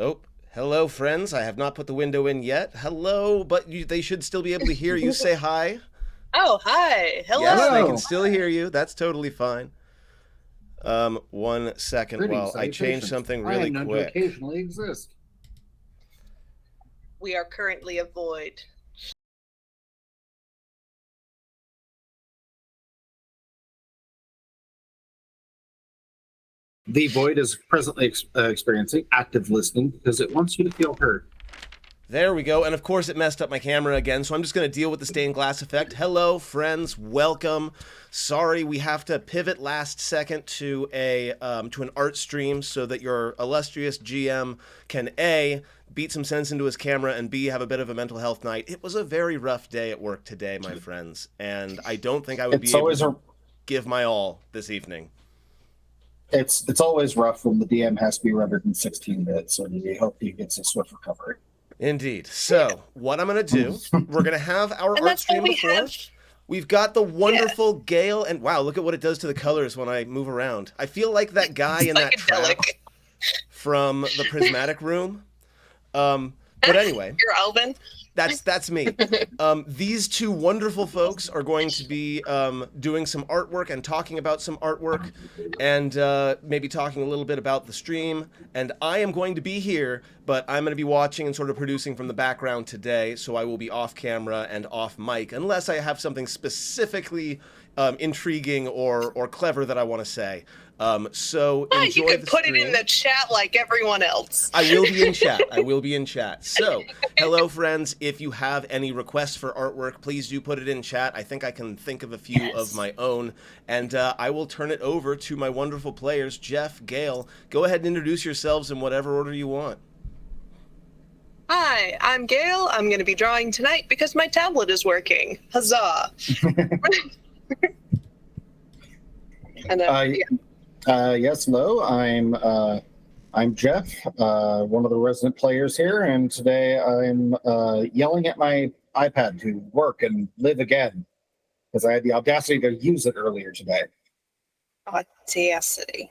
Oh, hello, friends. I have not put the window in yet. Hello, but they should still be able to hear you. Say hi. Oh, hi. Yes, they Hello. can Hello. still hear you. That's totally fine. 1 second Greetings, while I change salutations. something I really am known to quick. occasionally exist. We are currently a void. The Void is presently experiencing active listening because it wants you to feel heard. There we go. And of course, it messed up my camera again, so I'm just going to deal with the stained glass effect. Hello, friends. Welcome. Sorry, we have to pivot last second to an art stream so that your illustrious GM can A, beat some sense into his camera, and B, have a bit of a mental health night. It was a very rough day at work today, my friends, and I don't think I would It's be able always to give my all this evening. it's always rough when the DM has to be rendered in 16 bits, so we hope he gets a swift recovery. Indeed. So, what I'm going to do, we're going to have our And art that's why stream we before. have. We've got the Yeah, wonderful Gale, and wow, look at what it does to the colors when I move around. I feel like that guy in that trap psychedelic. from the prismatic room. But anyway, You're Alvin. that's me. These two wonderful folks are going to be doing some artwork and talking about some artwork, and maybe talking a little bit about the stream. And I am going to be here, but I'm going to be watching and sort of producing from the background today. So I will be off camera and off mic, unless I have something specifically intriguing or clever that I want to say. So You enjoy could the put it in stream. the chat like everyone else. I will be in chat. I will be in chat. So, hello, friends. If you have any requests for artwork, please do put it in chat. I think I can think of a few of Yes. my own. And I will turn it over to my wonderful players, Jeff, Gale. Go ahead and introduce yourselves in whatever order you want. Hi, I'm Gail. I'm going to be drawing tonight because my tablet is working. Huzzah. And Uh, yeah. yes, hello. I'm Jeff, one of the resident players here, and today I'm yelling at my iPad to work and live again because I had the audacity to use it earlier today. Audacity.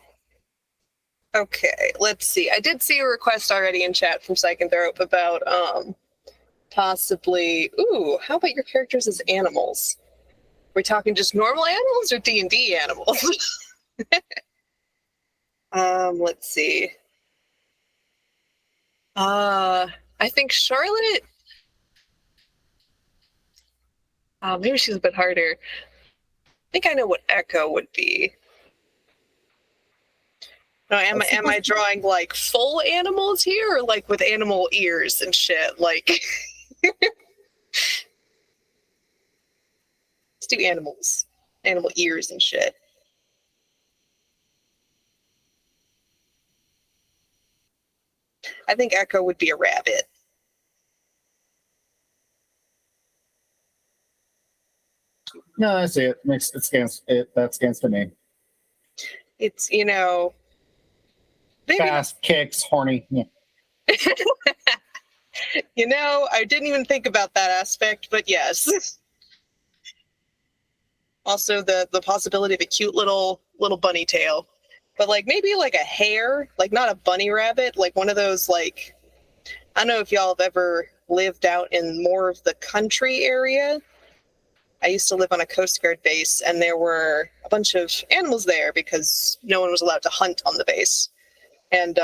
Okay, let's see. I did see a request already in chat from Psychotherapy about possibly. Ooh, how about your characters as animals? We're talking just normal animals or D&D animals? Let's see. I think Charlotte. Maybe she's a bit harder. I think I know what Echo would be. No, am I drawing like full animals here, or like with animal ears and shit? Like, let's do animals, animal ears and shit. I think Echo would be a rabbit. No, I see it. It scans it. That scans to me. It's maybe Fast, kicks, horny. Yeah. I didn't even think about that aspect, but yes. Also, the possibility of a cute little bunny tail, but like maybe like a hare, like not a bunny rabbit, like one of those like. I don't know if y'all have ever lived out in more of the country area. I used to live on a Coast Guard base, and there were a bunch of animals there because no one was allowed to hunt on the base. And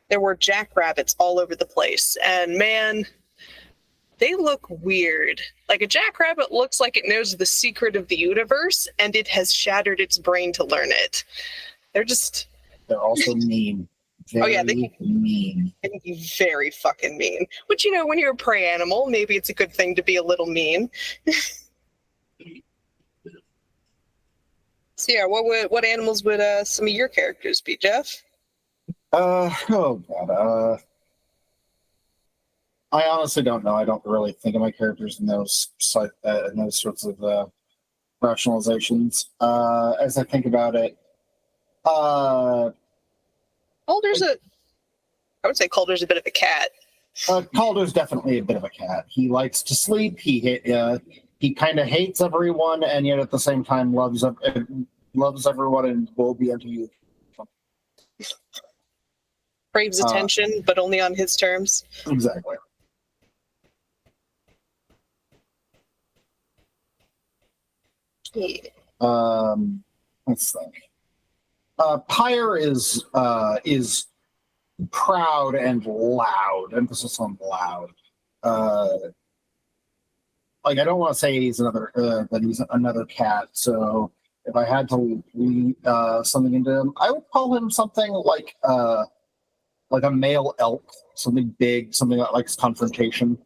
there were jackrabbits all over the place. And man, they look weird. Like a jackrabbit looks like it knows the secret of the universe, and it has shattered its brain to learn it. They're also mean. Oh yeah, Very mean. they can be very fucking mean. Which, when you're a prey animal, maybe it's a good thing to be a little mean. So yeah, what animals would some of your characters be, Jeff? Oh god. I honestly don't know. I don't really think of my characters in those sorts of rationalizations. As I think about it, uh, Calder's I would say Calder's a bit of a cat. Calder's definitely a bit of a cat. He likes to sleep. He kind of hates everyone, and yet at the same time loves everyone and will be unto you. Craves attention, but only on his terms. Exactly. Yeah. Let's think. Pyre is proud and loud. Emphasis on loud. Like I don't want to say he's another that he's another cat. So if I had to read something into him, I would call him something like a male elk, something big, something that likes confrontation.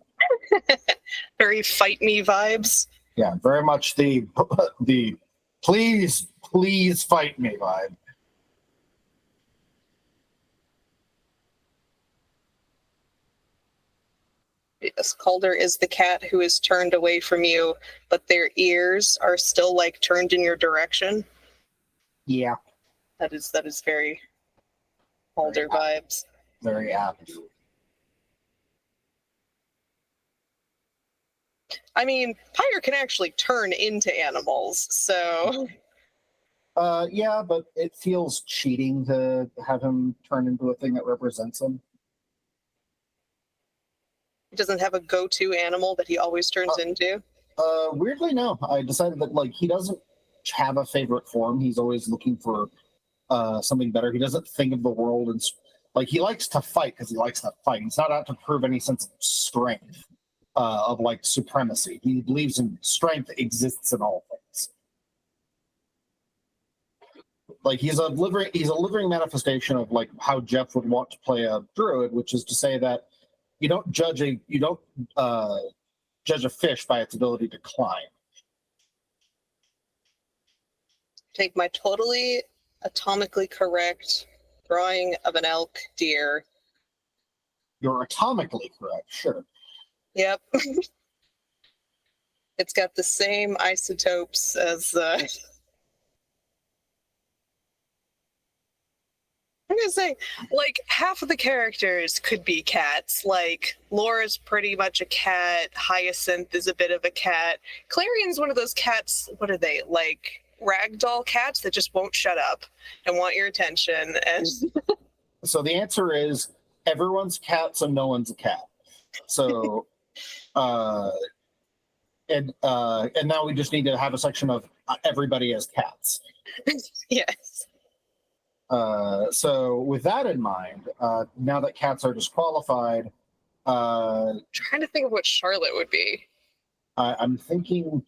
Very fight me vibes. Yeah, very much the please fight me vibe. Yes, Calder is the cat who is turned away from you, but their ears are still like turned in your direction. Yeah, That is very Calder vibes. very apt. I mean, Pyre can actually turn into animals, so Yeah, but it feels cheating to have him turn into a thing that represents him. he doesn't have a go-to animal that he always turns into. Weirdly, no. I decided that like he doesn't have a favorite form. He's always looking for something better. He doesn't think of the world and like he likes to fight because he likes to fight. He's not out to prove any sense of strength, of like supremacy. He believes in strength exists in all things. Like he's a living manifestation of like how Jeff would want to play a druid, which is to say that you don't judge a fish by its ability to climb. Take my totally atomically correct drawing of an elk deer. You're atomically correct, sure. Yep. It's got the same isotopes as I'm gonna say, like, half of the characters could be cats. Like, Laura's pretty much a cat. Hyacinth is a bit of a cat. Clarion's one of those cats. What are they? Like, ragdoll cats that just won't shut up and want your attention. And So the answer is everyone's cat, so no one's a cat. So, and now we just need to have a section of everybody as cats. yes. So with that in mind, now that cats are disqualified, Trying to think of what Charlotte would be. I'm thinking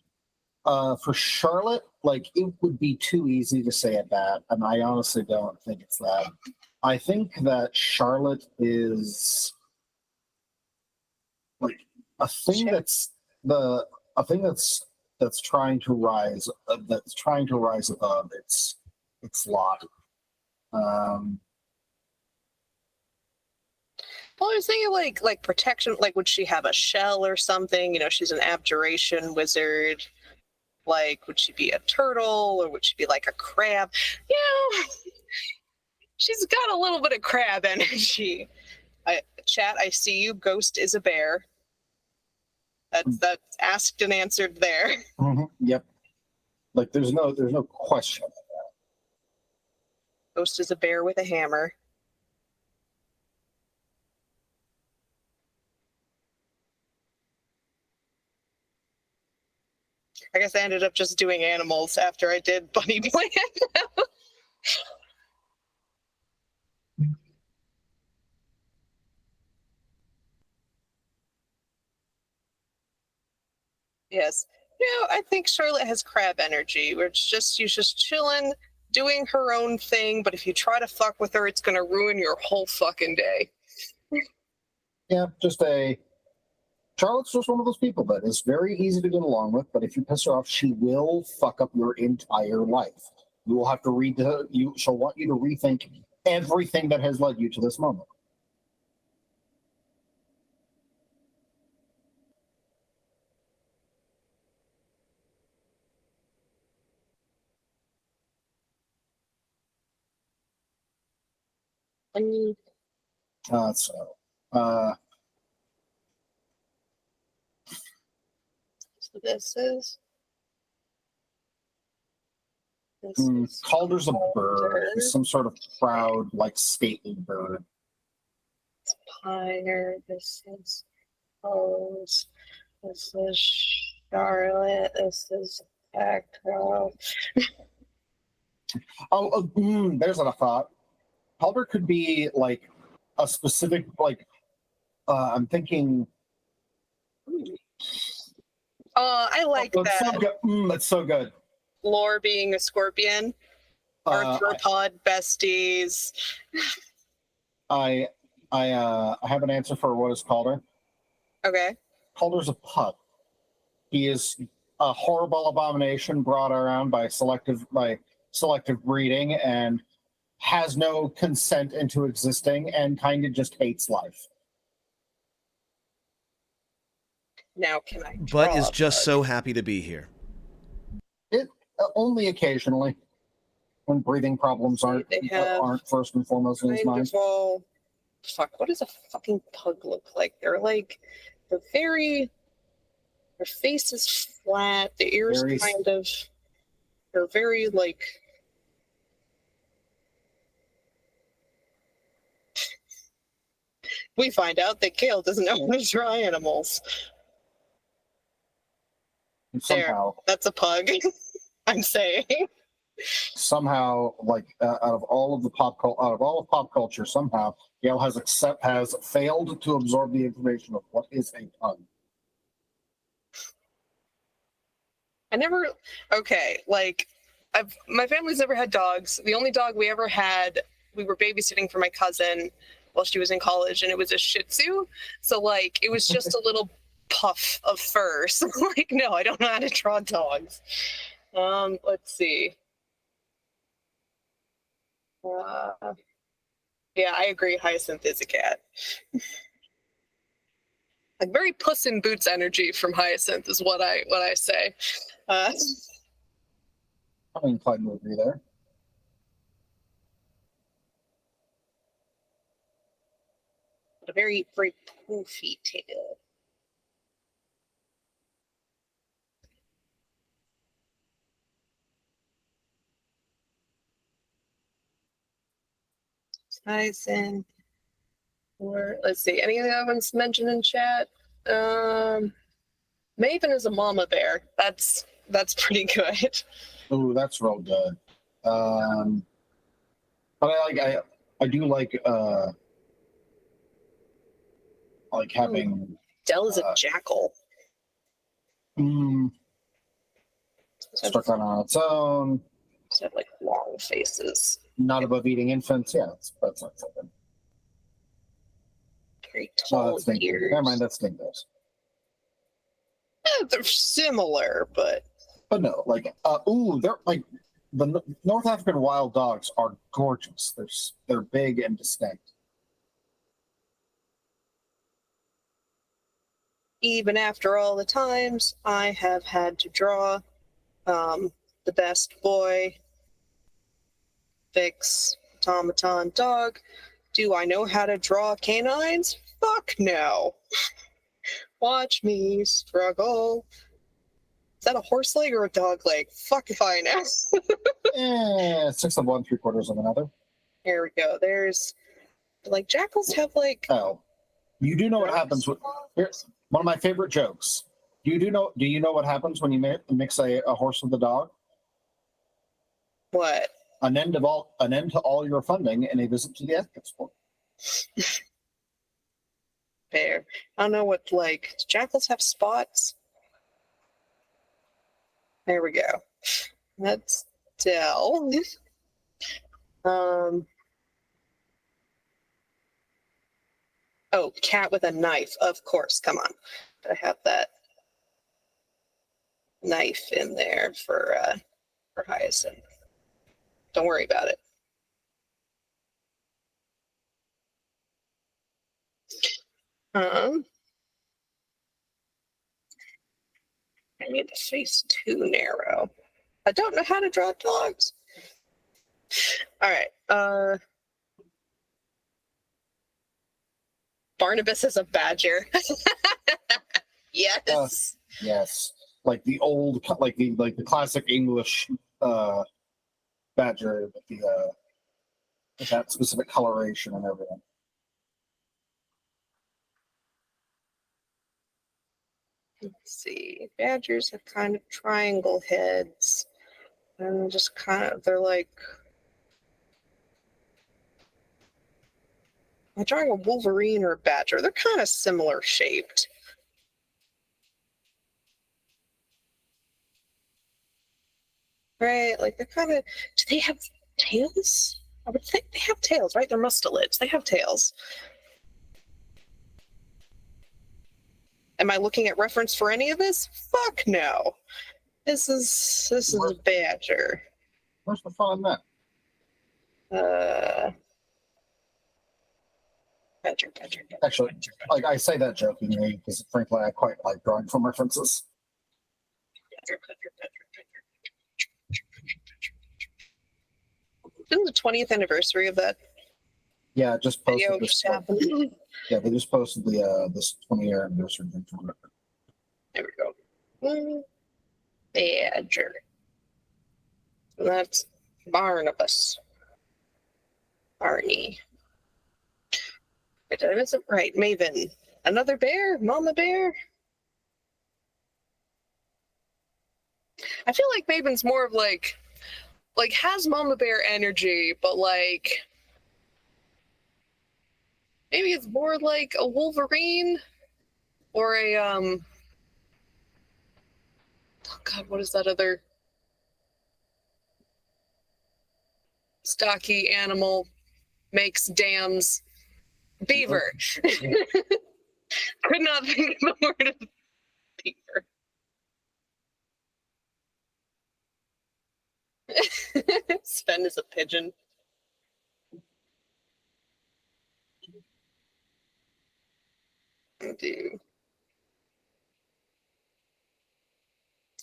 for Charlotte, like it would be too easy to say it that, and I honestly don't think it's that. I think that Charlotte is like a thing that's trying to rise above its lot. Well, I was thinking like protection. Like, would she have a shell or something? You know, she's an abjuration wizard. Like, would she be a turtle or would she be like a crab? You know, she's got a little bit of crab energy. Chat, I see you. Ghost is a bear. That's asked and answered there. Yep. Like there's no question. Ghost is a bear with a hammer. I guess I ended up just doing animals after I did Bunny Plant. Yes. You know, I think Charlotte has crab energy, where she's just chilling, doing her own thing, but if you try to fuck with her, it's gonna ruin your whole fucking day. Yeah, Charlotte's just one of those people that is very easy to get along with, but if you piss her off, she will fuck up your entire life. You will have to she'll want you to rethink everything that has led you to this moment. So This is Calder's a bird. He's some sort of proud, like stately bird. Fire. This is Rose. This is Charlotte. This is Echo. There's a thought. Halberd could be like a specific, like, I'm thinking. I like That's so that. good. That's so good. Lore being a scorpion. Arthropod besties. I have an answer for what is Calder. Okay. Calder's a pup. He is a horrible abomination brought around by selective breeding and has no consent into existing and kind of just hates life. Now can I But draw is a just bug? so happy to be here. It only occasionally, when breathing problems aren't first and foremost in his mind. Fuck, what does a fucking pug look like? Their face is flat, the ears they're very like, we find out that Kale doesn't know how to draw animals. Somehow, that's a pug. I'm saying. Somehow, like out of all of pop culture, somehow Yale has failed to absorb the information of what is a pug. My family's never had dogs. The only dog we ever had, we were babysitting for my cousin while she was in college, and it was a Shih Tzu. So like, it was just a little puff of fur. So like, no, I don't know how to draw dogs. Let's see. Yeah, I agree. Hyacinth is a cat. Like very Puss in Boots energy from Hyacinth is what I say. I'm inclined to agree there. A very, very poofy tail. Hyacinth. Or let's see, any of the other ones mentioned in chat? Maven is a mama bear. That's pretty good. Oh, that's real good. But I do like having Dell is a jackal. Struck on its own. Have like long faces. Not above eating infants. Yeah, that's not something. Very tall ears. Never mind, that's dingoes. They're similar, but no, like they're like the North African wild dogs are gorgeous. They're big and distinct. Even after all the times I have had to draw the best boy, fix automaton dog, do I know how to draw canines? Fuck no. Watch me struggle. Is that a horse leg or a dog leg? Fuck if I know. 6 of one, 3/4 of another. Here we go. There's like jackals have like. Oh, you do know what happens with. Here's one of my favorite jokes. Do you know what happens when you mix a horse with a dog? What? An end to all your funding and a visit to the ethics board. Fair. I don't know what do jackals have spots? There we go. That's Dell. Oh, cat with a knife, of course. Come on. I have that knife in there for Hyacinth. Don't worry about it. I made the face too narrow. I don't know how to draw dogs. All right. Barnabas is a badger. Yes. Yes. Like the old, like the classic English badger with that specific coloration and everything. Let's see. Badgers have kind of triangle heads. And just kind of, they're like. I'm drawing a wolverine or a badger. They're kind of similar shaped. Right? Like they're kind of. Do they have tails? I would think they have tails, right? They're mustelids. They have tails. Am I looking at reference for any of this? Fuck no. This is a badger. Where's the fun in that? Badger. Actually, like I say that jokingly because frankly I quite like drawing from references. Didn't the 20th anniversary of that Yeah, just video posted this. just happened? Yeah, they just posted the this 20-year anniversary thing from it. There we go. Badger. That's Barnabas. Barney. Did I miss it? Right, Maven. Another bear? Mama bear? I feel like Maven's more of like has Mama Bear energy, but like maybe it's more like a Wolverine or a oh god, what is that other stocky animal makes dams? Beaver. Could not think of the word of beaver. Sven is a pigeon. Dude.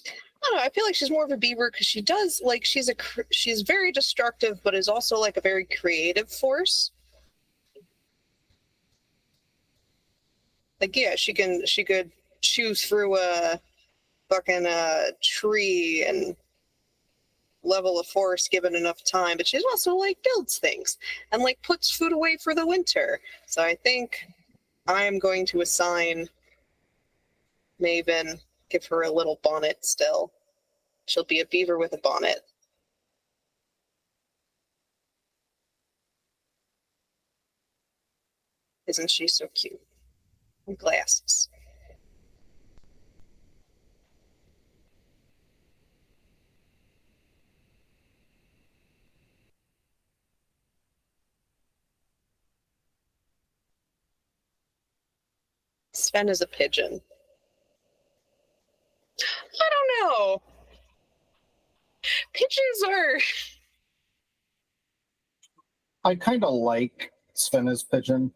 I don't know. I feel like she's more of a beaver because she does like she's very destructive, but is also like a very creative force. Like yeah, she could chew through a fucking tree and level a forest given enough time, but she's also like builds things and like puts food away for the winter. So I think I am going to assign Maven, give her a little bonnet still. She'll be a beaver with a bonnet. Isn't she so cute? And glasses. Sven is a pigeon. I don't know. Pigeons are. I kind of like Svenna's pigeon.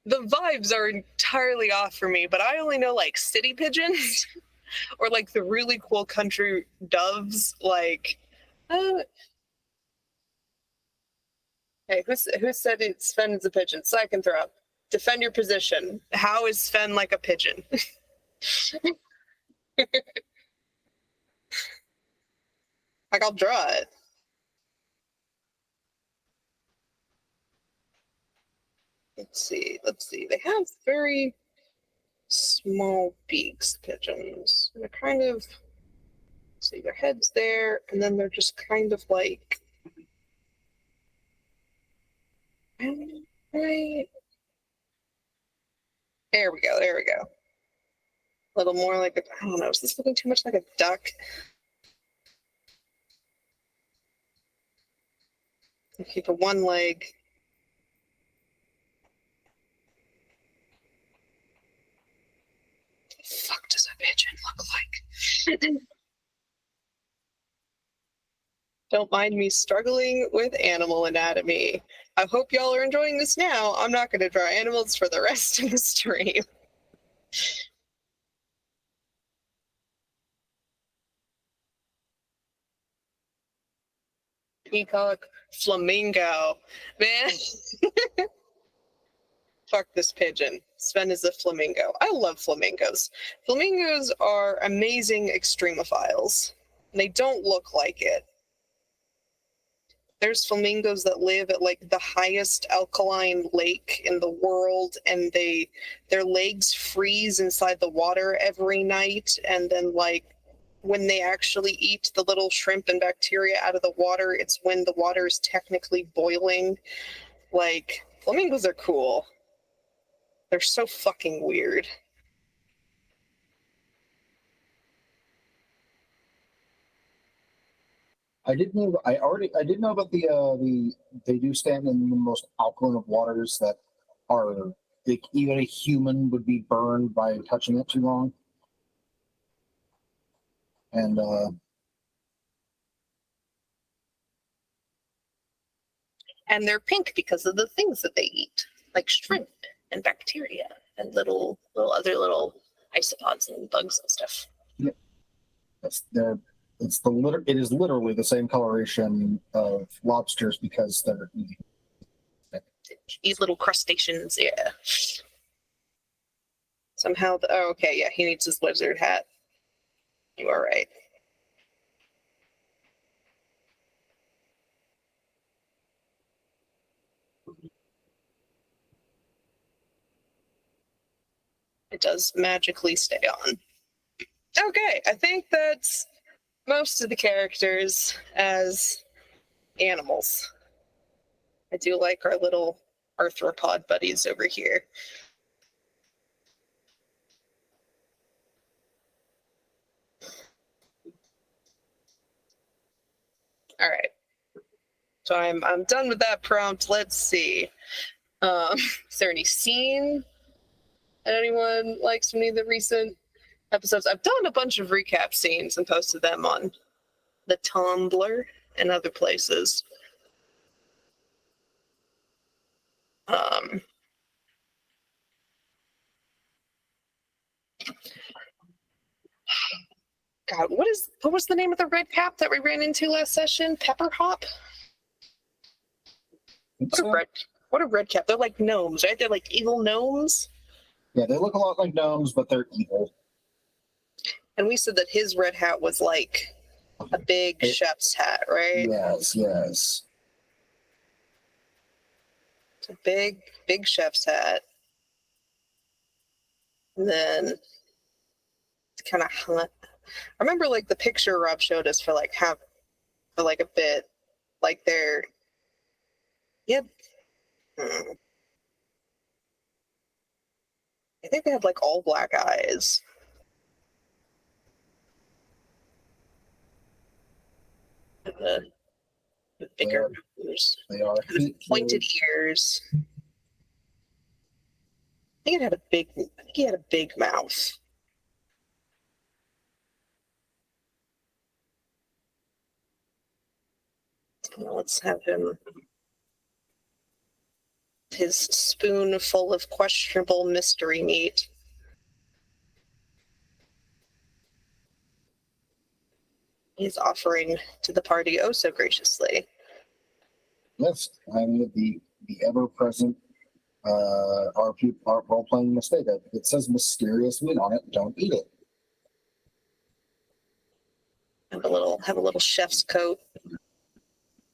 The vibes are entirely off for me, but I only know like city pigeons or like the really cool country doves. Like, hey, who said Sven is a pigeon? Second throw. Defend your position. How is Sven like a pigeon? Like, I'll draw it. Let's see. They have very small beaks, pigeons. They're kind of, see, their head's there, and then they're just kind of like, right. There we go. A little more like I don't know. Is this looking too much like a duck? Keep a one leg. What the fuck does a pigeon look like? Don't mind me struggling with animal anatomy. I hope y'all are enjoying this now. I'm not going to draw animals for the rest of the stream. Peacock, flamingo. Man. Fuck this pigeon. Sven is a flamingo. I love flamingos. Flamingos are amazing extremophiles. They don't look like it. there's flamingos that live at like the highest alkaline lake in the world, and their legs freeze inside the water every night, and then like when they actually eat the little shrimp and bacteria out of the water, it's when the water is technically boiling. Like, flamingos are cool. They're so fucking weird. I didn't know. I did know about the they do stand in the most alkaline of waters that are like even a human would be burned by touching it too long. And And they're pink because of the things that they eat, like shrimp and bacteria and little other little isopods and bugs and stuff. it's the it is literally the same coloration of lobsters because they're eating. Eat little crustaceans, yeah. Somehow, oh, okay, yeah, he needs his lizard hat. You are right. It does magically stay on. Okay, I think that's most of the characters as animals. I do like our little arthropod buddies over here. All right. So I'm done with that prompt. Let's see. Is there any scene that anyone likes from any of the recent episodes? I've done a bunch of recap scenes and posted them on the Tumblr and other places. Um, God, what was the name of the red cap that we ran into last session? Pepper Hop? What a red cap. They're like gnomes, right? They're like evil gnomes. Yeah, they look a lot like gnomes, but they're evil. And we said that his red hat was like a big chef's hat, right? Yes, yes. It's a big chef's hat. And then it's kind of hung. I remember like the picture Rob showed us for like a bit, like they're yeah. I think they had like all black eyes. The bigger nose. They are The pointed ears. I think he had a big mouth. Let's have him. His spoon full of questionable mystery meat. He's offering to the party oh so graciously. Yes, I'm the ever-present RP role-playing mistake. It says mysterious meat on it. Don't eat it. Have a little chef's coat.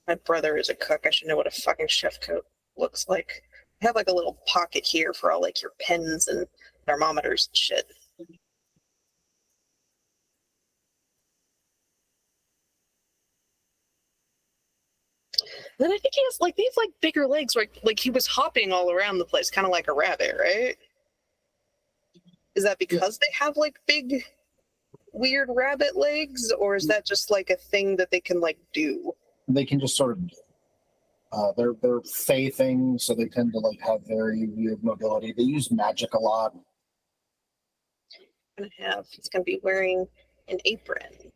My brother is a cook. I should know what a fucking chef coat looks like. I have like a little pocket here for all like your pens and thermometers and shit. Then I think he has like these like bigger legs, like he was hopping all around the place, kind of like a rabbit, right? Is that because they have like big, weird rabbit legs, or is that just like a thing that they can like do? They can just sort of they're fey things, so they tend to like have very weird mobility. They use magic a lot. He's gonna be wearing an apron,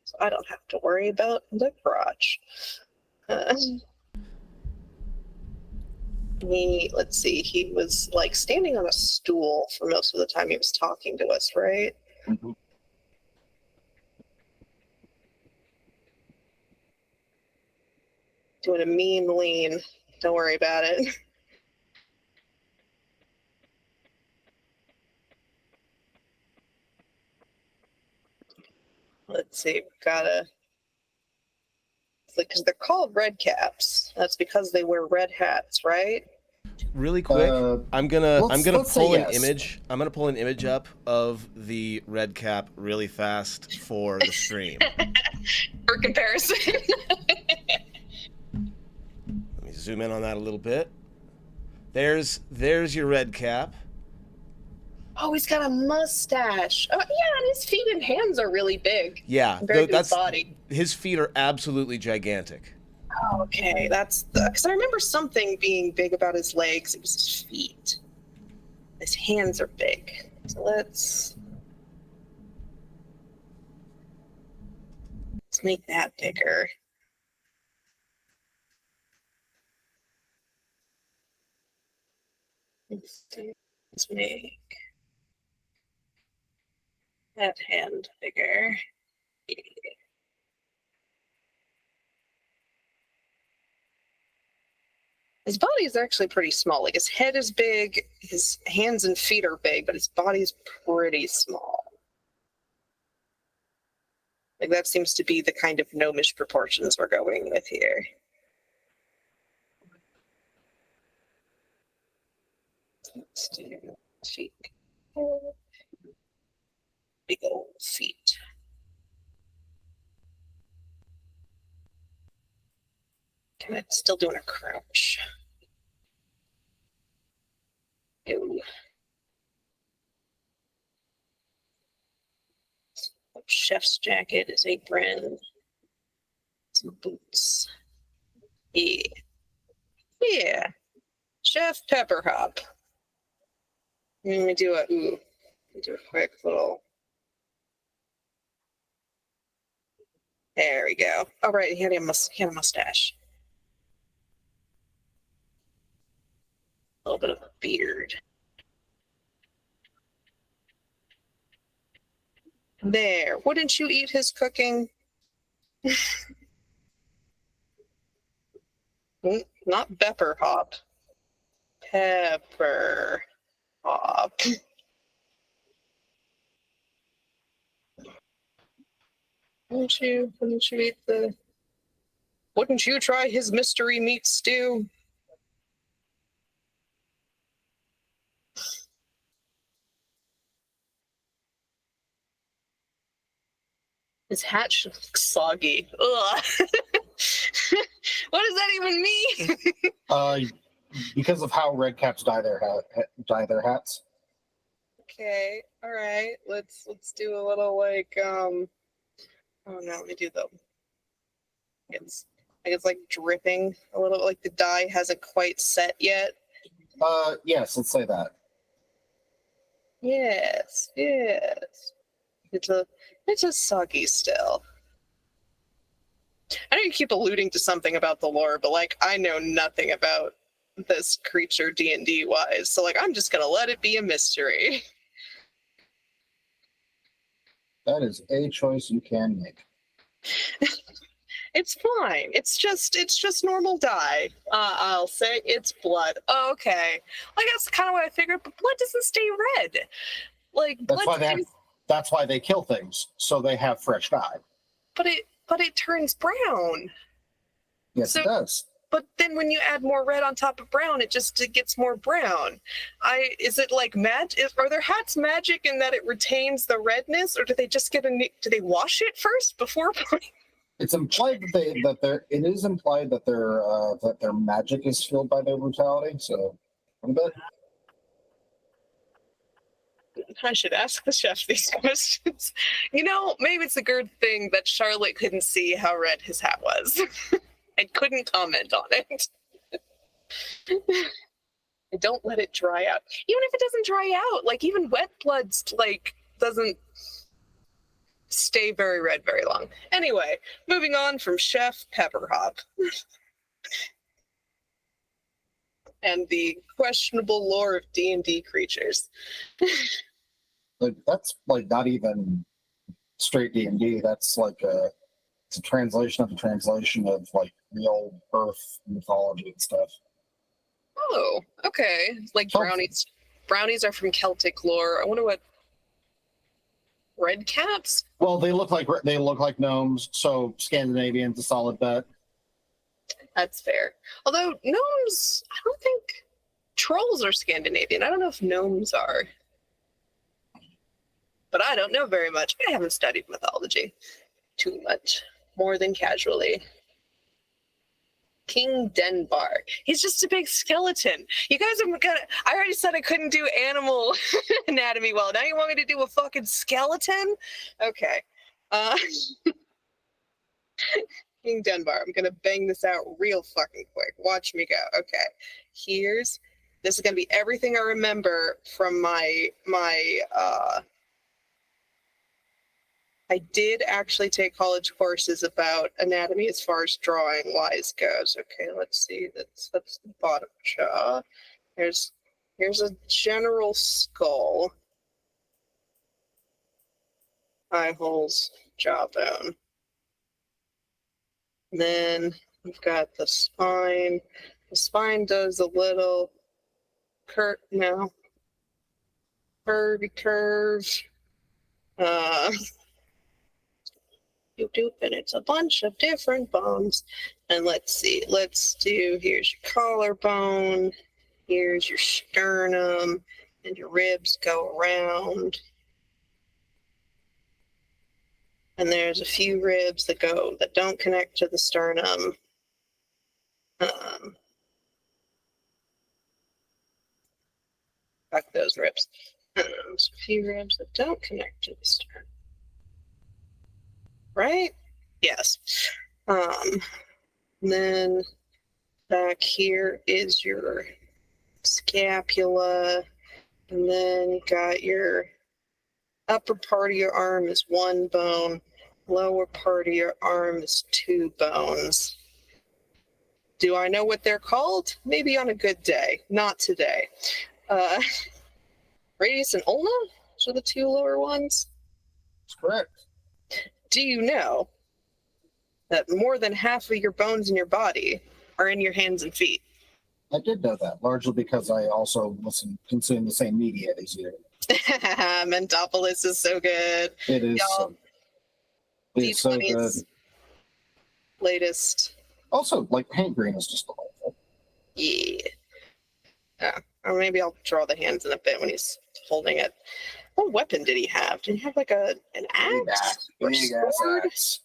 so I don't have to worry about the crotch. Let's see, he was like standing on a stool for most of the time he was talking to us, right? Mm-hmm. Doing a mean lean. Don't worry about it. Let's see, we've got because they're called red caps. That's because they wear red hats, right? Really quick, I'm gonna let's say pull an yes. image. I'm gonna pull an image up of the red cap really fast for the stream. For comparison. Let me zoom in on that a little bit. There's your red cap. Oh, he's got a mustache. Oh, yeah, and his feet and hands are really big. Yeah, Compared to his body. His feet are absolutely gigantic. Oh, okay, that's because I remember something being big about his legs. It was his feet. His hands are big. So let's make that bigger. Let's make that hand bigger. His body is actually pretty small. Like his head is big, his hands and feet are big, but his body is pretty small. Like that seems to be the kind of gnomish proportions we're going with here. Let's do feet. Big old feet. Okay, I'm still doing a crouch. Ew. Chef's jacket, his apron, some boots. Yeah. Yeah. Chef Pepperhop. Let me do a quick little. There we go. All right, he had a mustache. A little bit of a beard. There. Wouldn't you eat his cooking? Not Pepperhop. Pepperhop. Wouldn't you eat the... Wouldn't you try his mystery meat stew? His hat should look soggy. Ugh. What does that even mean? Because of how red caps dye their hats. Okay, all right. Let's do a little like oh no, let me do the it's like dripping a little, like the dye hasn't quite set yet. Yes, let's say that. Yes. It's a soggy still. I know you keep alluding to something about the lore, but like I know nothing about this creature D&D wise, so like I'm just gonna let it be a mystery. That is a choice you can make. It's fine. It's just normal dye. I'll say it's blood. Okay, like that's kind of what I figured. But blood doesn't stay red. Like that's why they kill things, so they have fresh dye. But it turns brown. Yes, it does. But then when you add more red on top of brown, it gets more brown. Is it like are their hats magic in that it retains the redness, or do they just do they wash it first before putting? It's implied it is implied that their magic is fueled by their brutality. So a bit. I should ask the chef these questions. Maybe it's a good thing that Charlotte couldn't see how red his hat was. I couldn't comment on it. Don't let it dry out. Even if it doesn't dry out, like even wet blood doesn't stay very red very long. Anyway, moving on from Chef Pepperhop and the questionable lore of D&D creatures. Like that's like not even straight D&D. That's like it's a translation of like real Earth mythology and stuff. Oh, okay. Like brownies. Brownies are from Celtic lore. I wonder what red caps? Well, they look like gnomes, so Scandinavian's a solid bet. That's fair. Although gnomes, I don't think trolls are Scandinavian. I don't know if gnomes are. But I don't know very much. I haven't studied mythology too much, more than casually. King Denbar. He's just a big skeleton. You guys are gonna. I already said I couldn't do animal anatomy well. Now you want me to do a fucking skeleton? Okay. Uh, King Denbar. I'm gonna bang this out real fucking quick. Watch me go. Okay. Here's. This is gonna be everything I remember from my I did actually take college courses about anatomy as far as drawing wise goes. Okay, let's see. That's the bottom jaw. Here's a general skull. Eye holes, jawbone. Then we've got the spine. The spine does a little curvy curve. And it's a bunch of different bones. And let's see, here's your collarbone, here's your sternum, and your ribs go around. And there's a few ribs that don't connect to the sternum. Fuck those ribs. There's a few ribs that don't connect to the sternum. Right? Yes. Then back here is your scapula, and then you got your upper part of your arm is one bone, lower part of your arm is two bones. Do I know what they're called? Maybe on a good day. Not today. Radius and ulna? Those are the two lower ones. That's correct. Do you know that more than half of your bones in your body are in your hands and feet? I did know that, largely because I also consume the same media as you. Mentopolis is so good. It is. It's so good. Latest. Also, like paint green is just delightful. Yeah. Or maybe I'll draw the hands in a bit when he's holding it. What weapon did he have? Did he have like an axe? Big ass axe.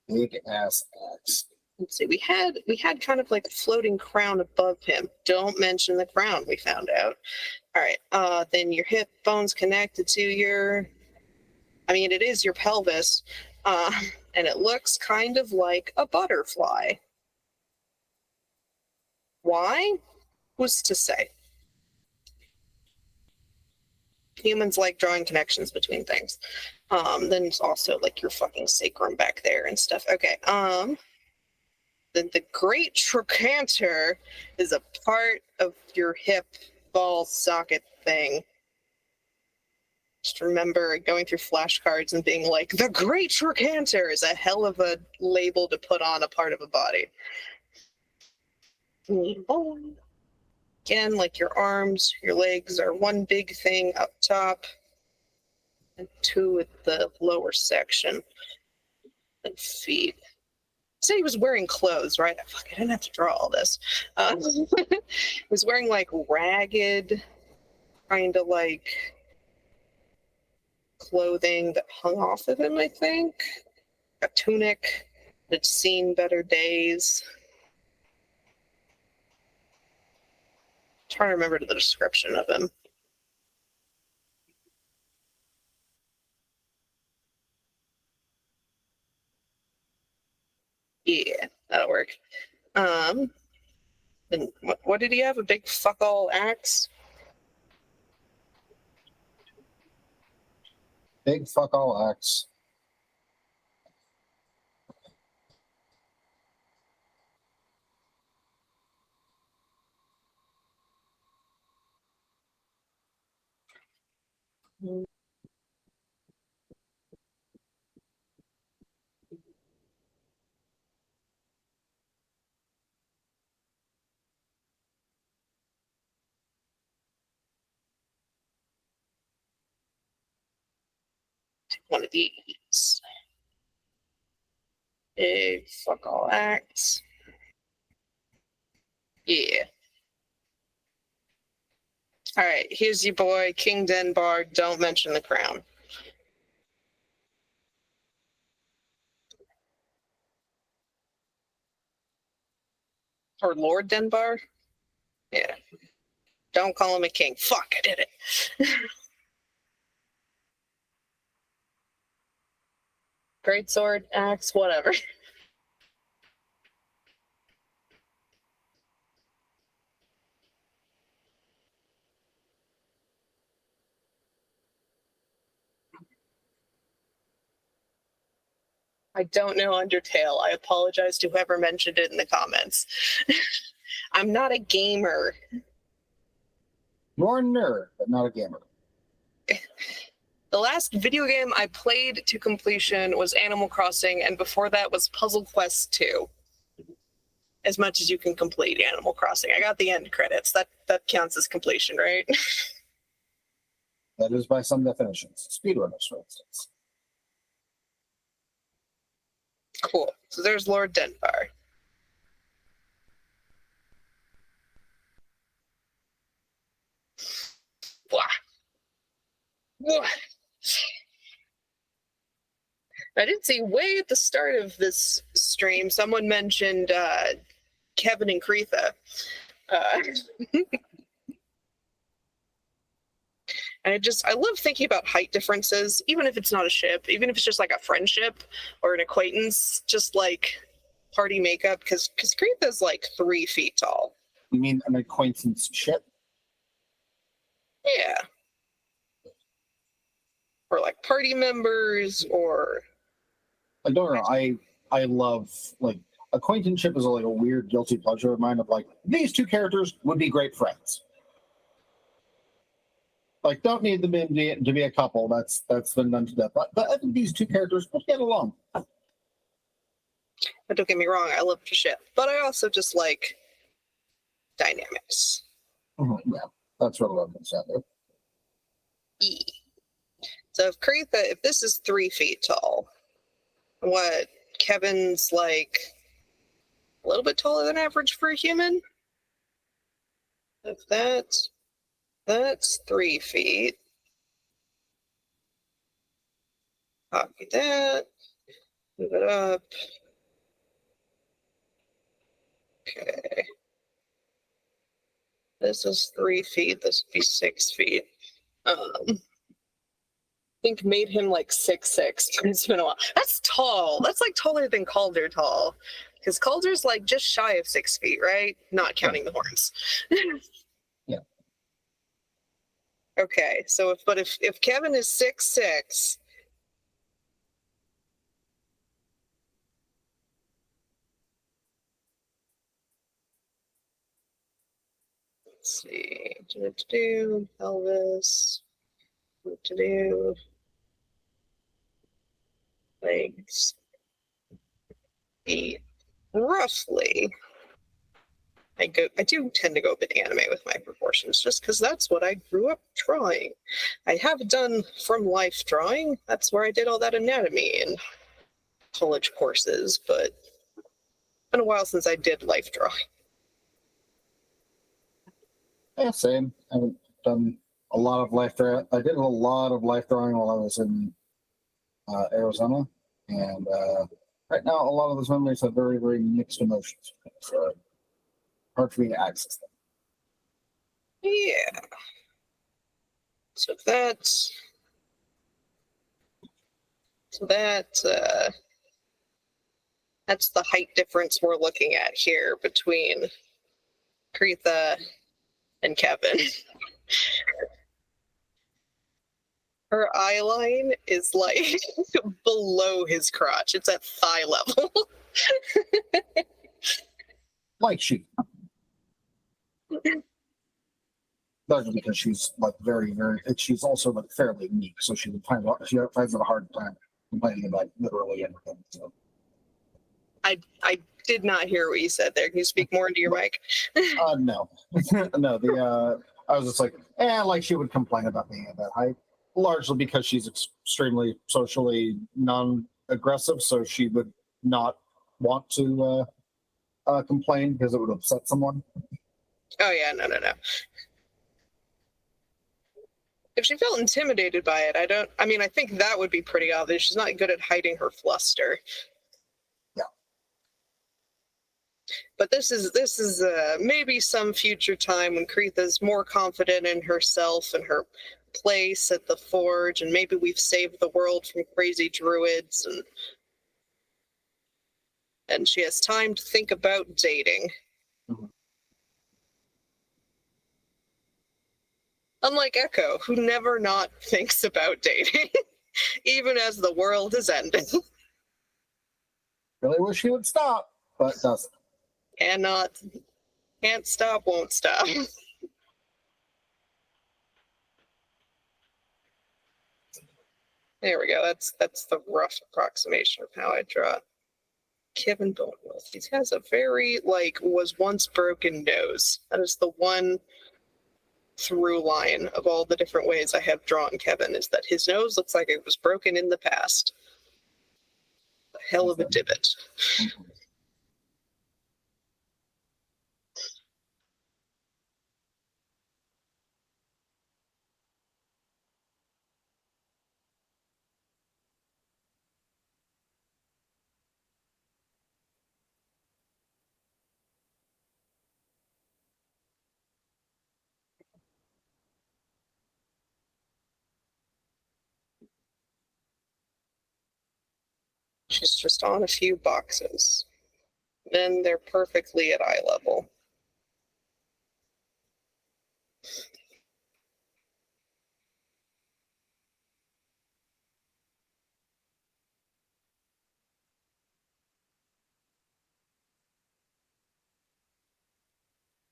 Big ass axe. Let's see. We had kind of like a floating crown above him. Don't mention the crown, we found out. All right. Then your hip bone's connected to it is your pelvis. And it looks kind of like a butterfly. Why? Who's to say? Humans like drawing connections between things. Then it's also like your fucking sacrum back there and stuff. Okay. The great trochanter is a part of your hip ball socket thing. Just remember going through flashcards and being like, the great trochanter is a hell of a label to put on a part of a body. Again, like your arms, your legs are one big thing up top and two at the lower section. And feet. Said he was wearing clothes, right? Fuck, I didn't have to draw all this. He was wearing like ragged, kind of like clothing that hung off of him, I think. A tunic that's seen better days. Trying to remember the description of him. Yeah, that'll work. And what did he have? A big fuck all axe? Big fuck all axe. One of these. Big fuck all axe. Yeah. All right, here's your boy, King Denbar. Don't mention the crown. Or Lord Denbar? Yeah. Don't call him a king. Fuck, I did it. Great sword, axe, whatever. I don't know Undertale. I apologize to whoever mentioned it in the comments. I'm not a gamer. You're a nerd, but not a gamer. The last video game I played to completion was Animal Crossing, and before that was Puzzle Quest 2. As much as you can complete Animal Crossing. I got the end credits. That counts as completion, right? That is by some definitions. Speedrunners, for instance. Cool. So there's Lord Denbar. Blah. Blah. I did see way at the start of this stream, someone mentioned Kevin and Kretha. And I love thinking about height differences, even if it's not a ship, even if it's just like a friendship or an acquaintance, just like party makeup, because Kretha's like 3 feet tall. You mean an acquaintance ship? Yeah. Or like party members, or I don't know. I love, like, acquaintanceship is like a weird guilty pleasure of mine of like, these two characters would be great friends. Like, don't need them to be a couple. That's been done to death. But I think these two characters would get along. but don't get me wrong, I love the ship, but I also just like dynamics. Yeah, that's really what I'm concerned with. So if this is 3 feet tall, what, Kevin's like a little bit taller than average for a human? If that's 3 feet. Copy that. Move it up. Okay. This is 3 feet. This would be 6 feet. I think made him like 6'6". It's been a while. That's tall. That's like taller than Calder tall. Because Calder's like just shy of 6 feet, right? Not counting the horns. Yeah. Okay, so if Kevin is 6'6", let's see, do Elvis, do legs, feet, roughly. I do tend to go a bit anime with my proportions, just because that's what I grew up drawing. I have done from life drawing. That's where I did all that anatomy in college courses, but it's been a while since I did life drawing. Yeah, same. I haven't done a lot of life drawing. I did a lot of life drawing while I was in Arizona, and right now a lot of those memories have very, very mixed emotions. So hard for me to access them. Yeah. So that's the height difference we're looking at here between Kretha and Kevin. Her eye line is like below his crotch. It's at thigh level. Like she. Largely because she's like very, very. She's also like fairly meek, so she finds it a hard time complaining about literally anything. So. I did not hear what you said there. Can you speak more into your mic? No, no. I was just like, like she would complain about being at that height, largely because she's extremely socially non-aggressive, so she would not want to complain because it would upset someone. Oh yeah, no. If she felt intimidated by it, I think that would be pretty obvious. She's not good at hiding her fluster. Yeah. But this is maybe some future time when Kreetha's more confident in herself and her place at the forge, and maybe we've saved the world from crazy druids, and she has time to think about dating. Mhm. Unlike Echo, who never not thinks about dating, even as the world is ending. Really wish she would stop, but doesn't. Can't stop, won't stop. There we go. That's the rough approximation of how I draw Kevin Bonewell. He has a very, was once broken nose. That is the one through line of all the different ways I have drawn Kevin, is that his nose looks like it was broken in the past. A hell of a divot. Mhm. She's just on a few boxes. Then they're perfectly at eye level.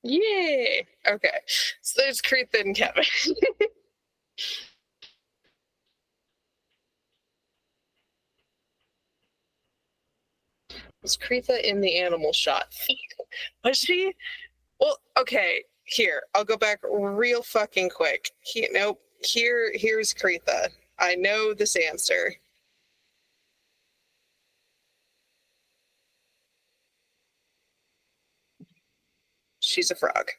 Yay! Okay, so there's Kreetha and Kevin. Was Kreetha in the animal shot? Was she? Well, okay. Here, I'll go back real fucking quick. Nope. Here's Kreetha. I know this answer. She's a frog.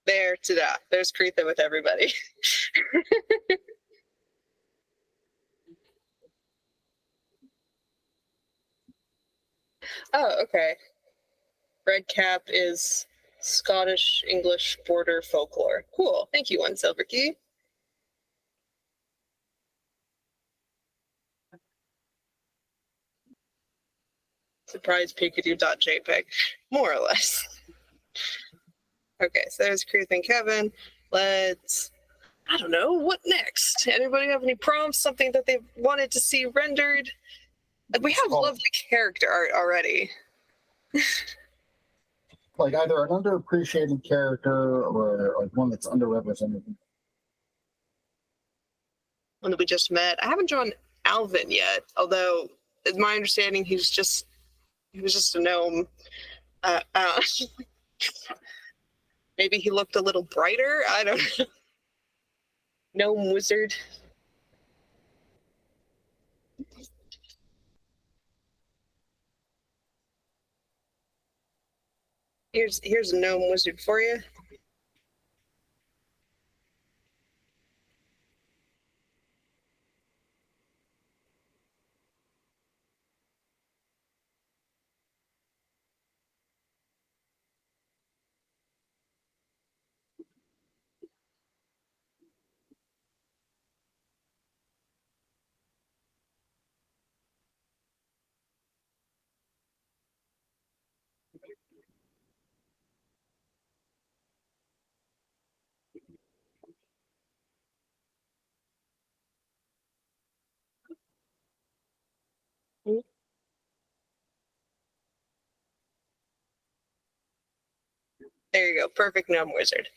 There, ta-da. There's Kreetha with everybody. Oh, okay. Red cap is Scottish English border folklore. Cool. Thank you, One Silver Key. Surprise Pikachu.jpg. More or less. Okay, so there's Kreetha and Kevin. I don't know, what next? Anybody have any prompts? Something that they wanted to see rendered? We have lovely character art already. Like either an underappreciated character or like one that's underrepresented. One that we just met. I haven't drawn Alvin yet, although it's my understanding he was just a gnome. Maybe he looked a little brighter. I don't know. Gnome wizard. Here's a gnome wizard for you. There you go. Perfect gnome wizard.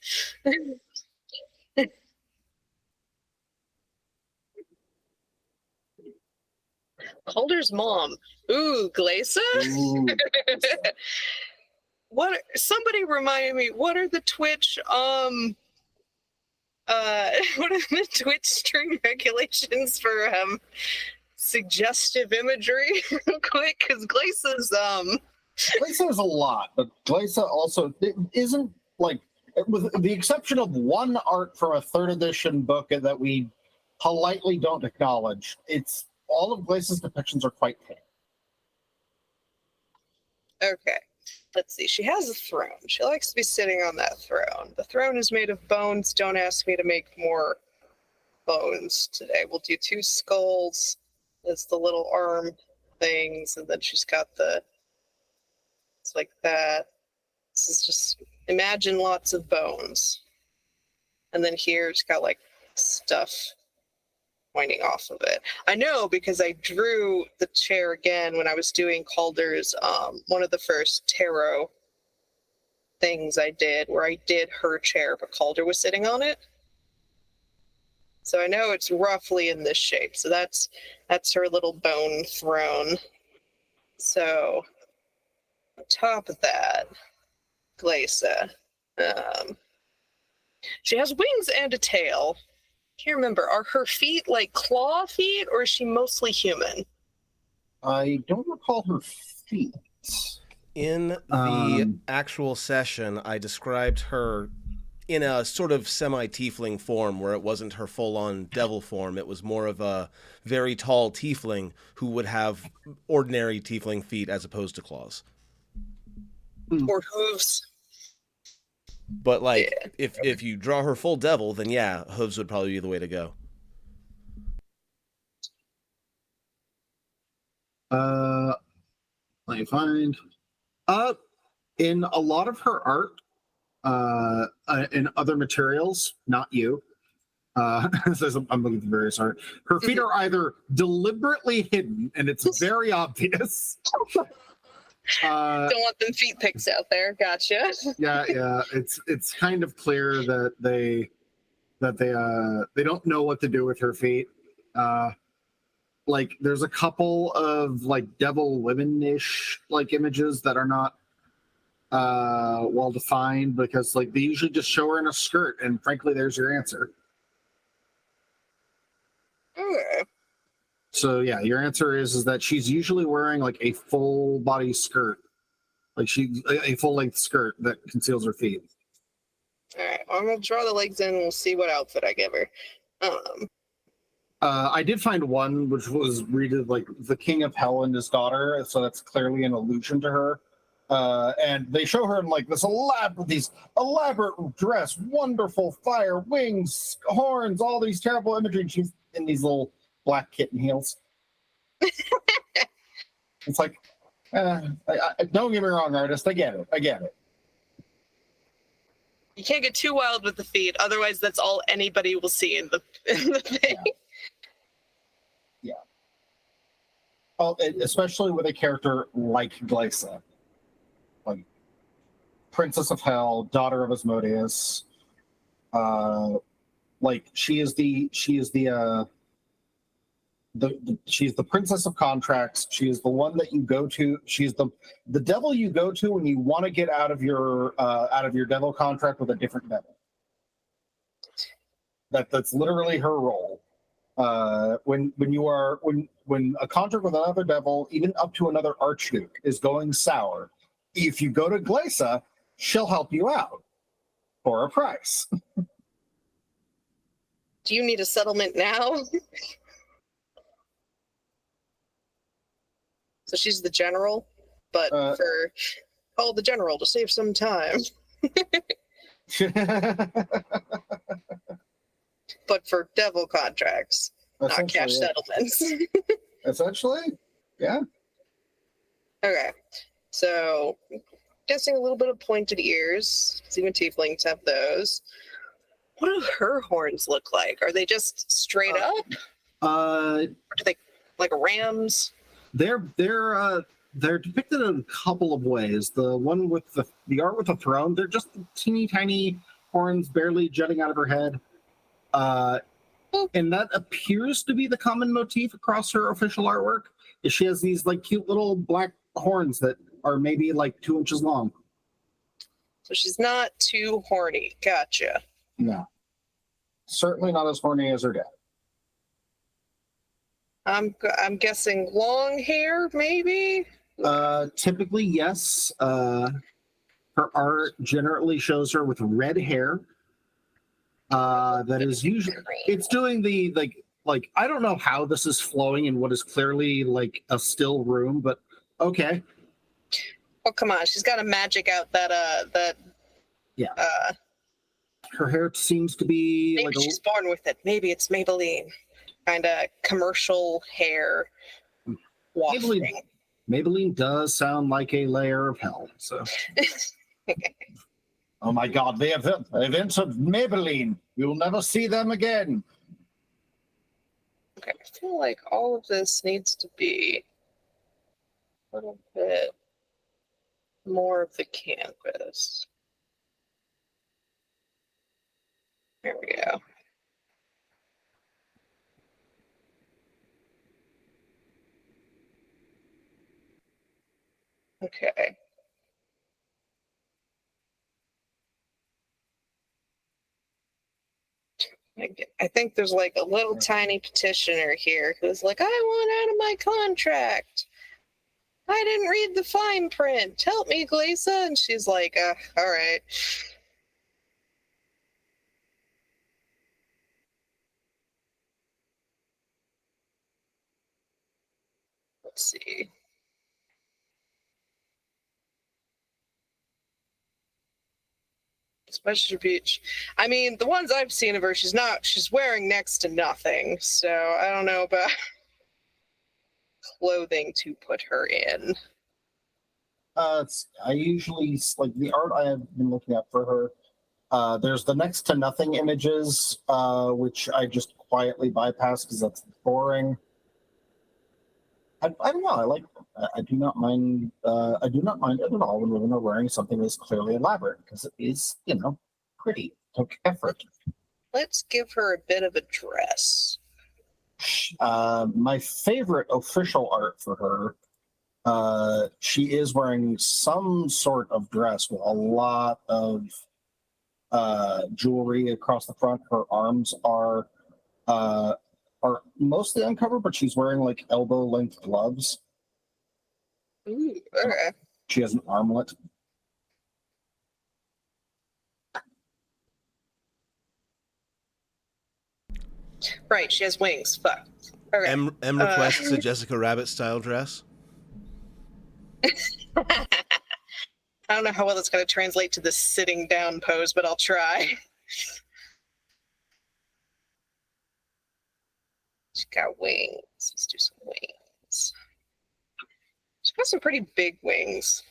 Calder's mom. Ooh, Glaisa? Ooh. Somebody reminded me, what are the Twitch what are the Twitch stream regulations for suggestive imagery real quick? Because Glace's Glacia is a lot, but Glacia also isn't like, with the exception of one art from a third edition book that we politely don't acknowledge, it's all of Glacia's depictions are quite tame. okay. Let's see. She has a throne. She likes to be sitting on that throne. The throne is made of bones. Don't ask me to make more bones today. We'll do 2 skulls as the little arm things, and then she's got it's like that. This is just, imagine lots of bones. And then here it's got like stuff pointing off of it. I know because I drew the chair again when I was doing Calder's, one of the first tarot things I did, where I did her chair, but Calder was sitting on it. So I know it's roughly in this shape. So that's her little bone throne. So on top of that, Glacia. She has wings and a tail. Can't remember. Are her feet like claw feet, or is she mostly human? I don't recall her feet. In the actual session, I described her in a sort of semi-tiefling form, where it wasn't her full-on devil form. It was more of a very tall tiefling who would have ordinary tiefling feet as opposed to claws. Or hooves. But like, Yeah. if you draw her full devil, then yeah, hooves would probably be the way to go. Let me find. In a lot of her art, in other materials, not you. Says I'm looking at the various art. Her feet are either deliberately hidden, and it's very obvious. Don't want them feet pics out there. Gotcha. Yeah. It's kind of clear that they don't know what to do with her feet. Like there's a couple of like devil women-ish like images that are not well defined, because like they usually just show her in a skirt, and frankly there's your answer. Okay. So yeah, your answer is that she's usually wearing like a full body skirt, like she's a full length skirt that conceals her feet. All right. I'm gonna draw the legs in, and we'll see what outfit I give her. I did find one which was read like the King of Hell and his daughter, so that's clearly an allusion to her. And they show her in like this elaborate dress, wonderful fire, wings, horns, all these terrible imagery. And she's in these little black kitten heels. It's like, don't get me wrong, artist. I get it. You can't get too wild with the feet, otherwise that's all anybody will see in the thing. Yeah. Oh, especially with a character like Glacia, like Princess of Hell, daughter of Asmodeus. Like she's the princess of contracts. She is the one that you go to. She's the devil you go to when you want to get out of your devil contract with a different devil. That's literally her role. When a contract with another devil, even up to another archduke, is going sour, if you go to Glacia, she'll help you out for a price. Do you need a settlement now? So she's the general, but call the general to save some time. But for devil contracts, not cash settlements. Essentially, yeah. Okay, so guessing a little bit of pointed ears. Even tieflings have those. What do her horns look like? Are they just straight up? Or do they like rams? They're depicted in a couple of ways. The one with the art with the throne, they're just teeny tiny horns barely jutting out of her head. And that appears to be the common motif across her official artwork. Is she has these like cute little black horns that are maybe like 2 inches long. So she's not too horny. Gotcha. No. certainly not as horny as her dad. I'm guessing long hair, maybe. Typically, yes. Her art generally shows her with red hair. That is usually it's doing the like I don't know how this is flowing in what is clearly like a still room, but okay. Oh come on, she's got to magic out that Yeah. uh Her hair seems to be maybe like she's born with it. Maybe it's Maybelline. Kind of commercial hair wafting. Maybelline does sound like a layer of hell. So, oh my God, the events of Maybelline. We will never see them again. Okay, I feel like all of this needs to be a little bit more of the canvas. There we go. Okay. I think there's like a little tiny petitioner here who's like, I want out of my contract. I didn't read the fine print. Help me, Glaisa. And she's like, all right. Let's see. Special Beach. I mean, the ones I've seen of her, she's wearing next to nothing. So I don't know about clothing to put her in. I usually like the art I have been looking at for her. There's the next to nothing images, which I just quietly bypass because that's boring. I don't know. I like. I do not mind. I do not mind it at all when women are wearing something that's clearly elaborate because it is, pretty. Took effort. Let's give her a bit of a dress. My favorite official art for her. She is wearing some sort of dress with a lot of jewelry across the front. Her arms are mostly uncovered, but she's wearing like elbow length gloves. Ooh, okay. She has an armlet. Right, she has wings. Fuck. Okay. M requests a Jessica Rabbit style dress. I don't know how well that's going to translate to the sitting down pose, but I'll try. She's got wings. Let's do some wings. She's got some pretty big wings.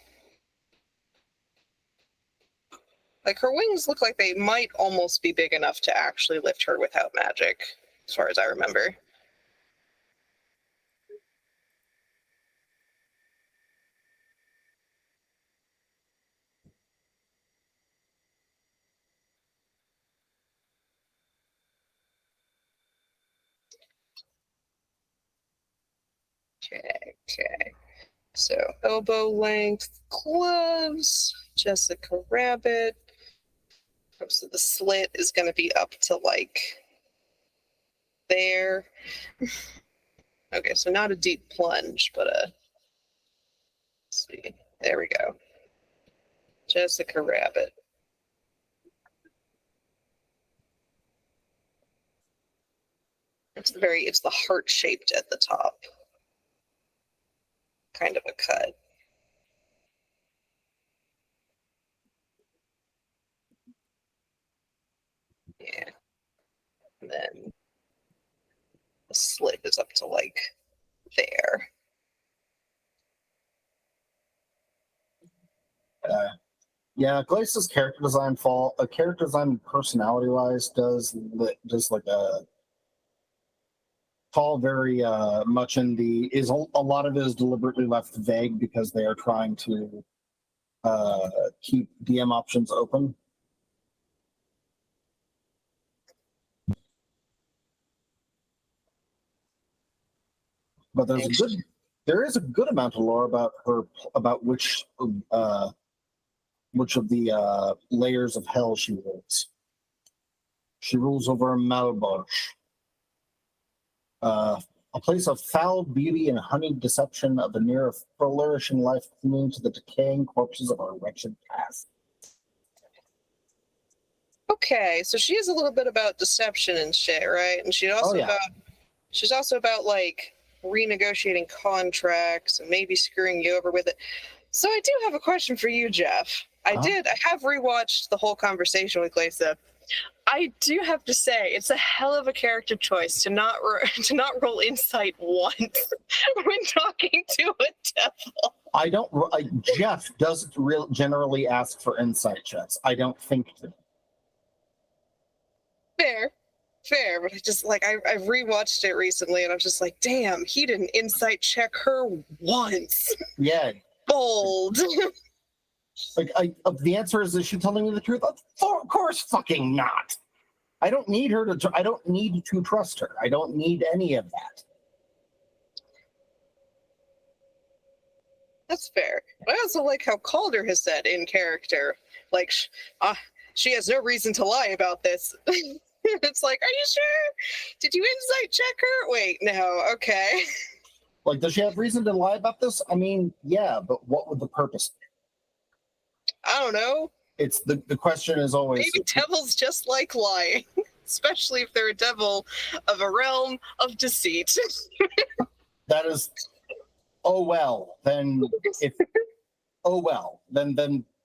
Like, her wings look like they might almost be big enough to actually lift her without magic, as far as I remember. Okay. So, elbow length gloves, Jessica Rabbit. So the slit is going to be up to like there. Okay, so not a deep plunge, but let's see. There we go. Jessica Rabbit. It's the heart shaped at the top. Kind of a cut. Yeah. And then the slit is up to like there. Yeah, Glace's character design personality wise does like a fall very much in the is a lot of it is deliberately left vague because they are trying to keep DM options open. But there is a good amount of lore about her about which of the layers of hell she lives. She rules over Malbosch, a place of foul beauty and honeyed deception, of a near flourishing life clinging to the decaying corpses of our wretched past. Okay, so she is a little bit about deception and shit, right? And she's also about like renegotiating contracts and maybe screwing you over with it. So I do have a question for you, Jeff. I have rewatched the whole conversation with Glaisa. I do have to say, it's a hell of a character choice to not roll insight once when talking to a devil. Jeff doesn't generally ask for insight checks. I don't think to. Fair, but I just like I've rewatched it recently, and I'm just like, damn, he didn't insight check her once. Yeah. Bold. The answer is she telling me the truth? Of course, fucking not. I don't need her to. I don't need to trust her. I don't need any of that. That's fair. But I also like how Calder has said in character, like, she has no reason to lie about this. It's like, are you sure? Did you insight check her? Wait, no, okay. Like, does she have reason to lie about this? I mean, yeah, but what would the purpose be? I don't know. It's the question is always... Maybe devils just like lying, especially if they're a devil of a realm of deceit. That is... Oh, well, then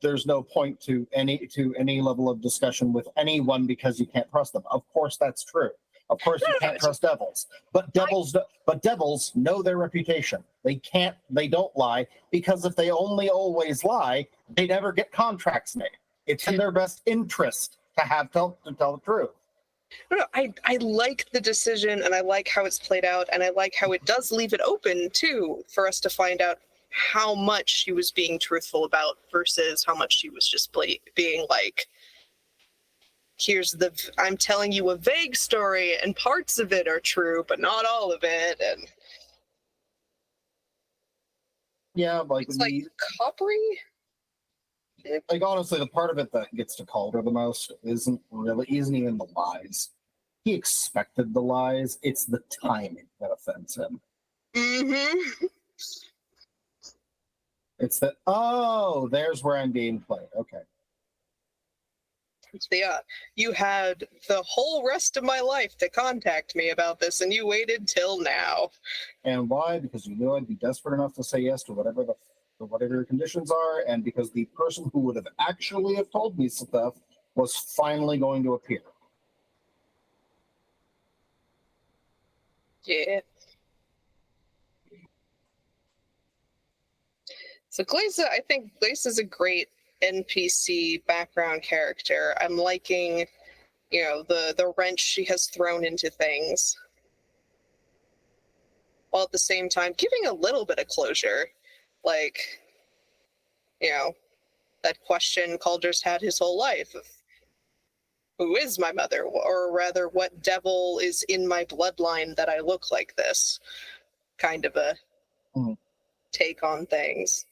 there's no point to any level of discussion with anyone because you can't trust them. Of course, that's true. Of course, you can't trust devils. But devils know their reputation. They don't lie, because if they only always lie, they never get contracts made. It's in their best interest to tell the truth. I like the decision, and I like how it's played out, and I like how it does leave it open too for us to find out how much she was being truthful about versus how much she was just being like, I'm telling you a vague story and parts of it are true, but not all of it. And yeah, like it's like coppery. Like, honestly, the part of it that gets to Calder the most isn't even the lies. He expected the lies. It's the timing that offends him. Mm-hmm. It's that, there's where I'm being played. Okay. Yeah, you had the whole rest of my life to contact me about this, and you waited till now. And why? Because you knew I'd be desperate enough to say yes to whatever your conditions are, and because the person who would have actually have told me stuff was finally going to appear. Yeah. So Glaisa, I think Glaisa's a great NPC background character. I'm liking, the wrench she has thrown into things, while at the same time giving a little bit of closure. Like, that question Calder's had his whole life of who is my mother, or rather, what devil is in my bloodline that I look like this? Kind of a take on things.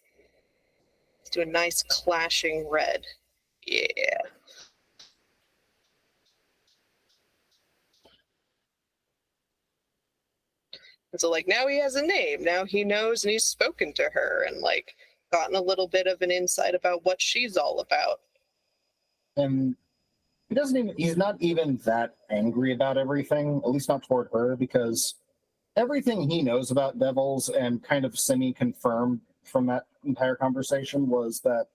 Let's do a nice clashing red. Yeah. And so, like, now he has a name. Now he knows, and he's spoken to her and, like, gotten a little bit of an insight about what she's all about. And he's not even that angry about everything, at least not toward her, because everything he knows about devils and kind of semi-confirmed from that entire conversation was that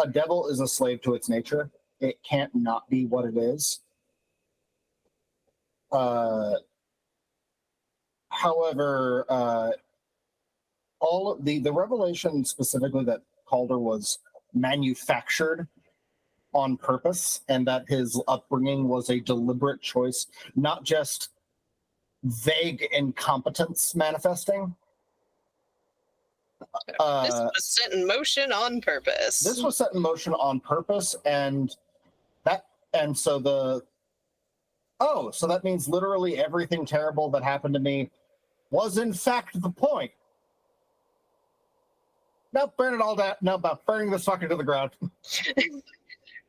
a devil is a slave to its nature. It can't not be what it is. However, all the revelation specifically that Calder was manufactured on purpose, and that his upbringing was a deliberate choice, not just vague incompetence manifesting. This was set in motion on purpose. This was set in motion on purpose, so that means literally everything terrible that happened to me was in fact the point. Now burn it all down. Now about burning this fucker to the ground.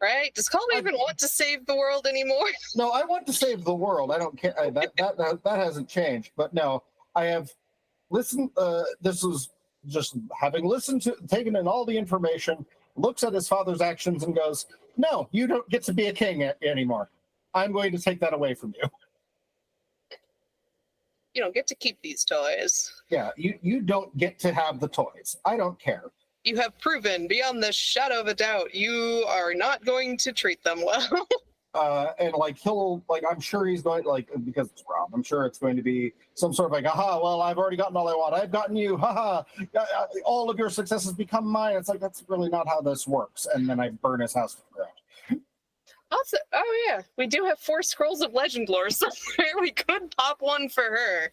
Right? Does Calder even want to save the world anymore? No, I want to save the world. I don't care. That hasn't changed. But no, I have listened. This is just having listened to, taken in all the information, looks at his father's actions and goes, "No, you don't get to be a king anymore. I'm going to take that away from you." You don't get to keep these toys. Yeah, you don't get to have the toys. I don't care. You have proven beyond the shadow of a doubt you are not going to treat them well. And like he'll like I'm sure he's going like because it's Rob. I'm sure it's going to be some sort of like, aha, well, I've already gotten all I want. I've gotten you, haha. All of your successes become mine. It's like that's really not how this works. And then I burn his house to the ground. Also, oh yeah, we do have 4 scrolls of legend lore somewhere. We could pop one for her.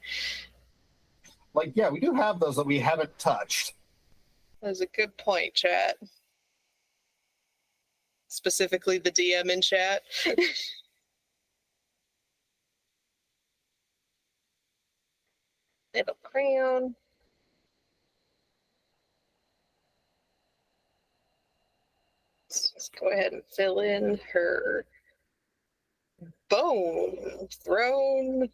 Like, yeah, we do have those that we haven't touched. That's a good point, chat. Specifically the DM in chat. Little crown. Let's go ahead and fill in her bone throne.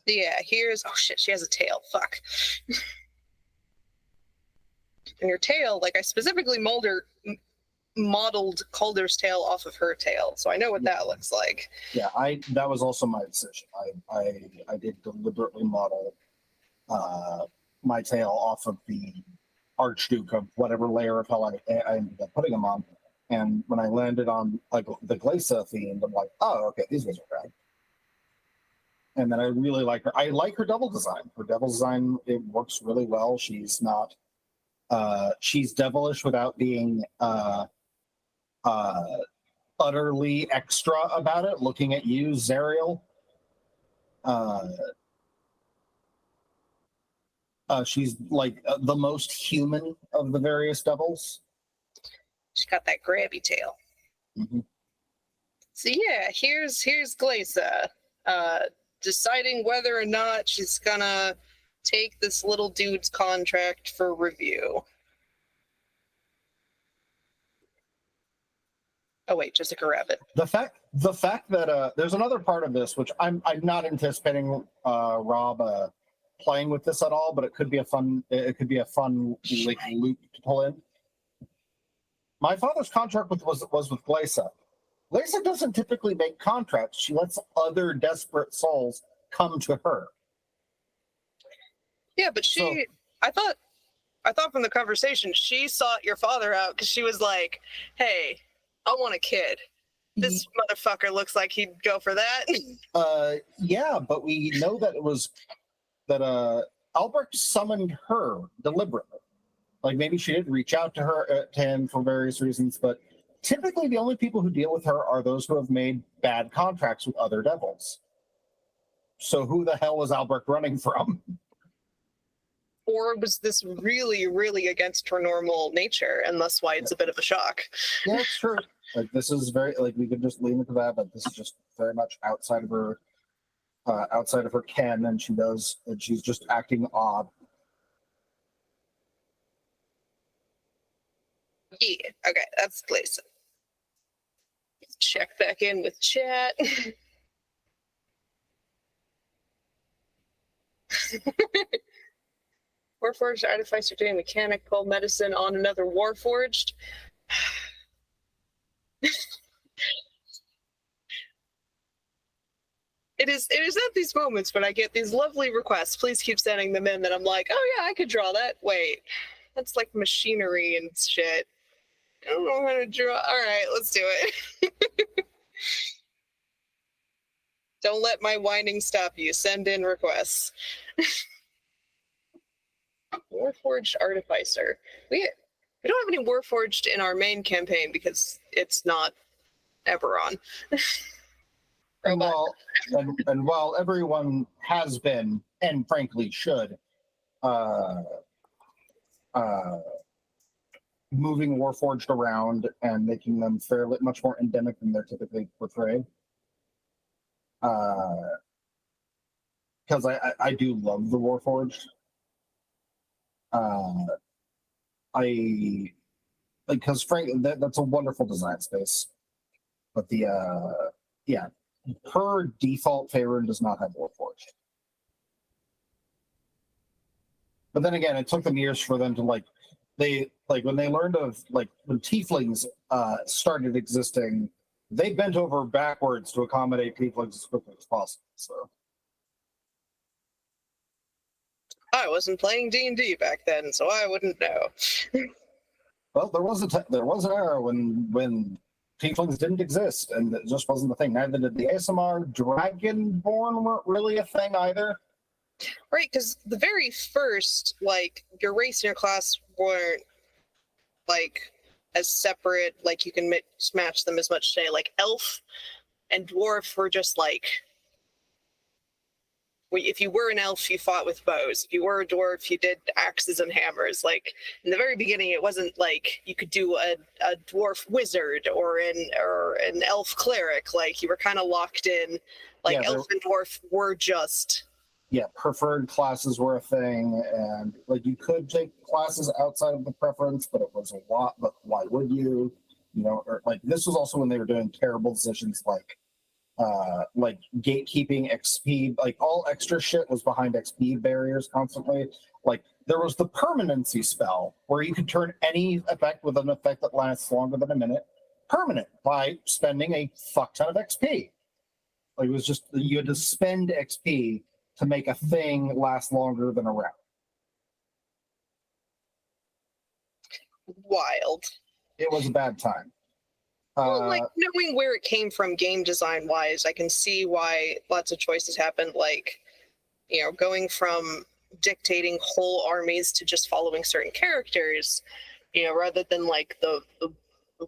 Yeah, here's, oh shit, she has a tail, fuck. And her tail, like I specifically modeled Calder's tail off of her tail, so I know what that looks like. Yeah, that was also my decision. I did deliberately model my tail off of the Archduke of whatever layer of hell I ended up putting him on. And when I landed on like the Glacia theme, I'm like, oh, okay, these guys are rad. And then I really like her. I like her devil design. Her devil design, it works really well. She's not she's devilish without being utterly extra about it. Looking at you, Zariel. She's like the most human of the various devils. She's got that grabby tail. Mm-hmm. So yeah, here's Glacia, deciding whether or not she's gonna take this little dude's contract for review. Oh wait, Jessica Rabbit. The fact that there's another part of this which I'm not anticipating Rob playing with this at all, but it could be a fun like loop to pull in. My father's contract was with Glacia. Glacia doesn't typically make contracts. She lets other desperate souls come to her. Yeah, but I thought from the conversation she sought your father out because she was like, "Hey, I want a kid. This motherfucker looks like he'd go for that." Yeah, but we know that it was that Albrecht summoned her deliberately. Like maybe she did reach out to him for various reasons, but typically the only people who deal with her are those who have made bad contracts with other devils. So who the hell was Albrecht running from? Or was this really, really against her normal nature, and that's why it's a bit of a shock? Yeah, it's true. Like this is very like we could just lean into that, but this is just very much outside of her ken, and she's just acting odd. Yeah, okay, that's Glacia. Check back in with chat. Warforged artificer doing mechanical medicine on another Warforged. It is at these moments when I get these lovely requests. Please keep sending them in. That I'm like, oh yeah, I could draw that. Wait, that's like machinery and shit. I don't know how to draw. All right, let's do it. Don't let my whining stop you. Send in requests. Warforged artificer. We don't have any Warforged in our main campaign because it's not ever on. And while everyone has been, and frankly should, moving Warforged around and making them fairly much more endemic than they're typically portrayed. because I do love the Warforged. I because frankly that's a wonderful design space, but the yeah, per default, Faerun does not have Warforged. But then again, it took them years for them to when they learned of when tieflings started existing, they bent over backwards to accommodate tieflings as quickly as possible. So I wasn't playing D&D back then, so I wouldn't know. well, there was an era when tieflings didn't exist, and it just wasn't the thing. Neither did the ASMR Dragonborn weren't really a thing either. Right, because the very first, your race and your class weren't, as separate, you can match them as much today. Like, elf and dwarf were just, if you were an elf, you fought with bows. If you were a dwarf, you did axes and hammers. In the very beginning, it wasn't like you could do a dwarf wizard or an elf cleric. You were kind of locked in. Elf and dwarf were just... Yeah, preferred classes were a thing, and you could take classes outside of the preference, but it was a lot. But why would you? Or this was also when they were doing terrible decisions like gatekeeping XP, all extra shit was behind XP barriers constantly. There was the permanency spell where you could turn any effect with an effect that lasts longer than a minute permanent by spending a fuck ton of XP. It was just you had to spend XP to make a thing last longer than a round. Wild. It was a bad time. Well, knowing where it came from game design wise, I can see why lots of choices happened. Going from dictating whole armies to just following certain characters, rather than the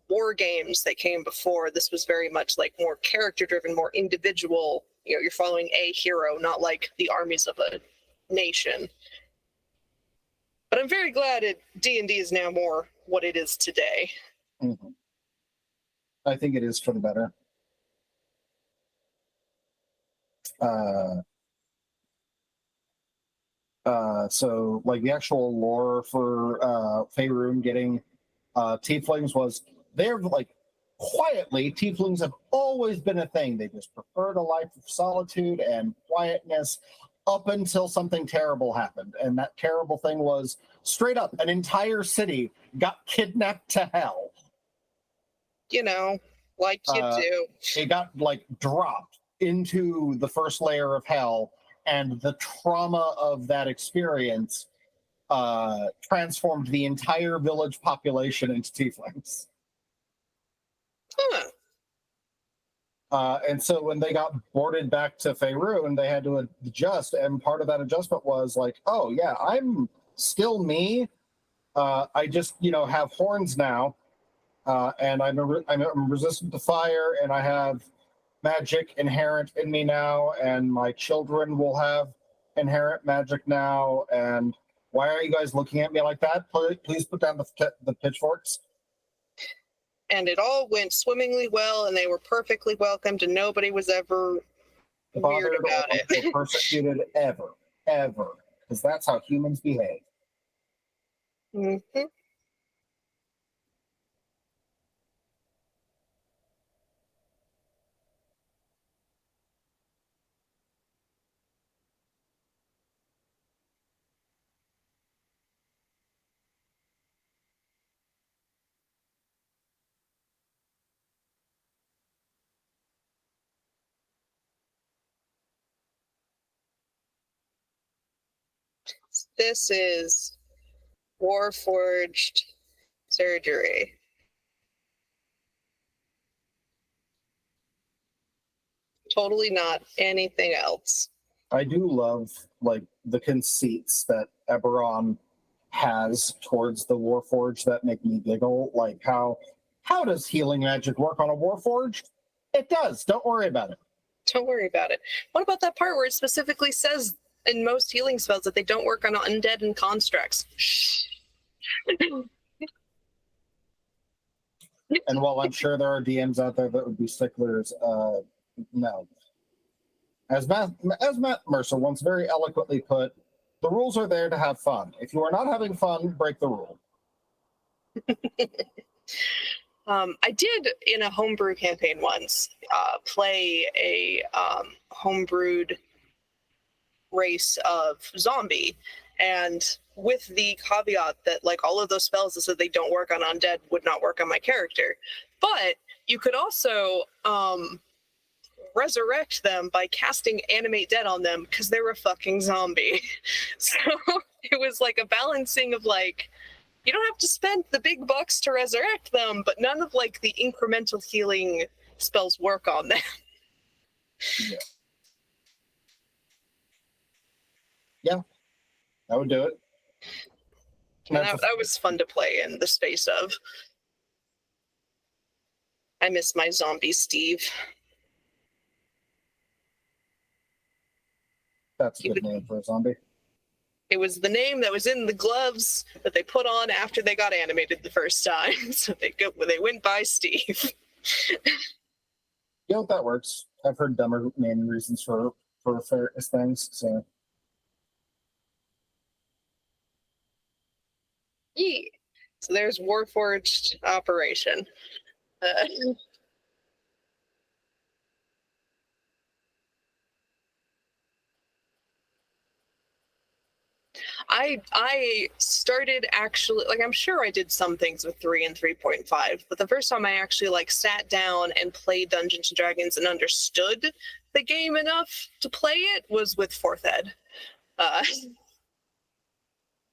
war games that came before. This was very much more character driven, more individual. You're following a hero, not the armies of a nation. But I'm very glad D&D is now more what it is today. Mm-hmm. I think it is for the better. So the actual lore for Faerun getting tieflings was they're quietly, tieflings have always been a thing. They just preferred a life of solitude and quietness up until something terrible happened. And that terrible thing was straight up an entire city got kidnapped to hell. You do. It got dropped into the first layer of hell, and the trauma of that experience transformed the entire village population into tieflings. Huh. And so when they got boarded back to Faerun, they had to adjust, and part of that adjustment was oh yeah, I'm still me. I just have horns now, and I'm resistant to fire, and I have magic inherent in me now, and my children will have inherent magic now. And why are you guys looking at me like that? Please put down the pitchforks. And it all went swimmingly well, and they were perfectly welcomed, and nobody was ever weird about it. Or persecuted ever, because that's how humans behave. Mm-hmm. This is Warforged surgery. Totally not anything else. I do love the conceits that Eberron has towards the Warforged that make me giggle. How does healing magic work on a Warforged? It does. Don't worry about it. Don't worry about it. What about that part where it specifically says in most healing spells that they don't work on undead and constructs? Shh. And while I'm sure there are DMs out there that would be sticklers, no. As Matt Mercer once very eloquently put, the rules are there to have fun. If you are not having fun, break the rule. I did in a homebrew campaign once play a homebrewed race of zombie, and with the caveat that like all of those spells that said they don't work on undead would not work on my character, but you could also resurrect them by casting animate dead on them because they're a fucking zombie. So it was like a balancing of like, you don't have to spend the big bucks to resurrect them, but none of like the incremental healing spells work on them. Yeah, I would do it. And that was fun to play in the space of. I miss my zombie Steve. That's a good name for a zombie. It was the name that was in the gloves that they put on after they got animated the first time. So they went by Steve. Yeah, that works. I've heard dumber naming reasons for various things. So Yeah. So there's Warforged Operation. I started actually, like, I'm sure I did some things with 3 and 3.5, but the first time I actually like sat down and played Dungeons and Dragons and understood the game enough to play it was with 4th Ed,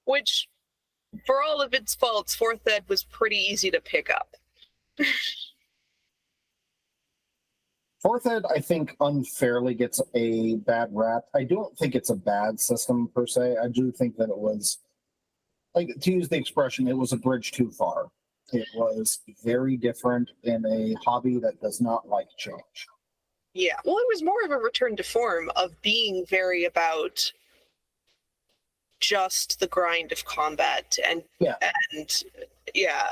which, for all of its faults, 4th Ed was pretty easy to pick up. 4th Ed, I think, unfairly gets a bad rap. I don't think it's a bad system per se. I do think that it was, like, to use the expression, it was a bridge too far. It was very different in a hobby that does not like change. Yeah, well, it was more of a return to form of being very about just the grind of combat and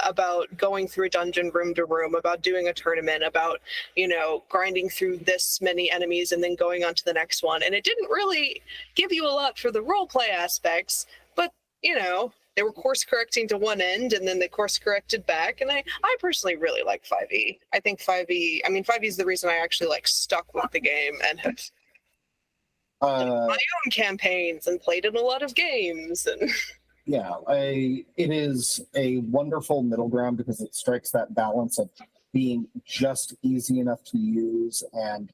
about going through a dungeon room to room, about doing a tournament, about, you know, grinding through this many enemies and then going on to the next one. And it didn't really give you a lot for the role play aspects, but, you know, they were course correcting to one end and then they course corrected back. And I personally really like 5e. I think 5e is the reason I actually like stuck with the game and have done my own campaigns and played in a lot of games. And yeah, it is a wonderful middle ground because it strikes that balance of being just easy enough to use and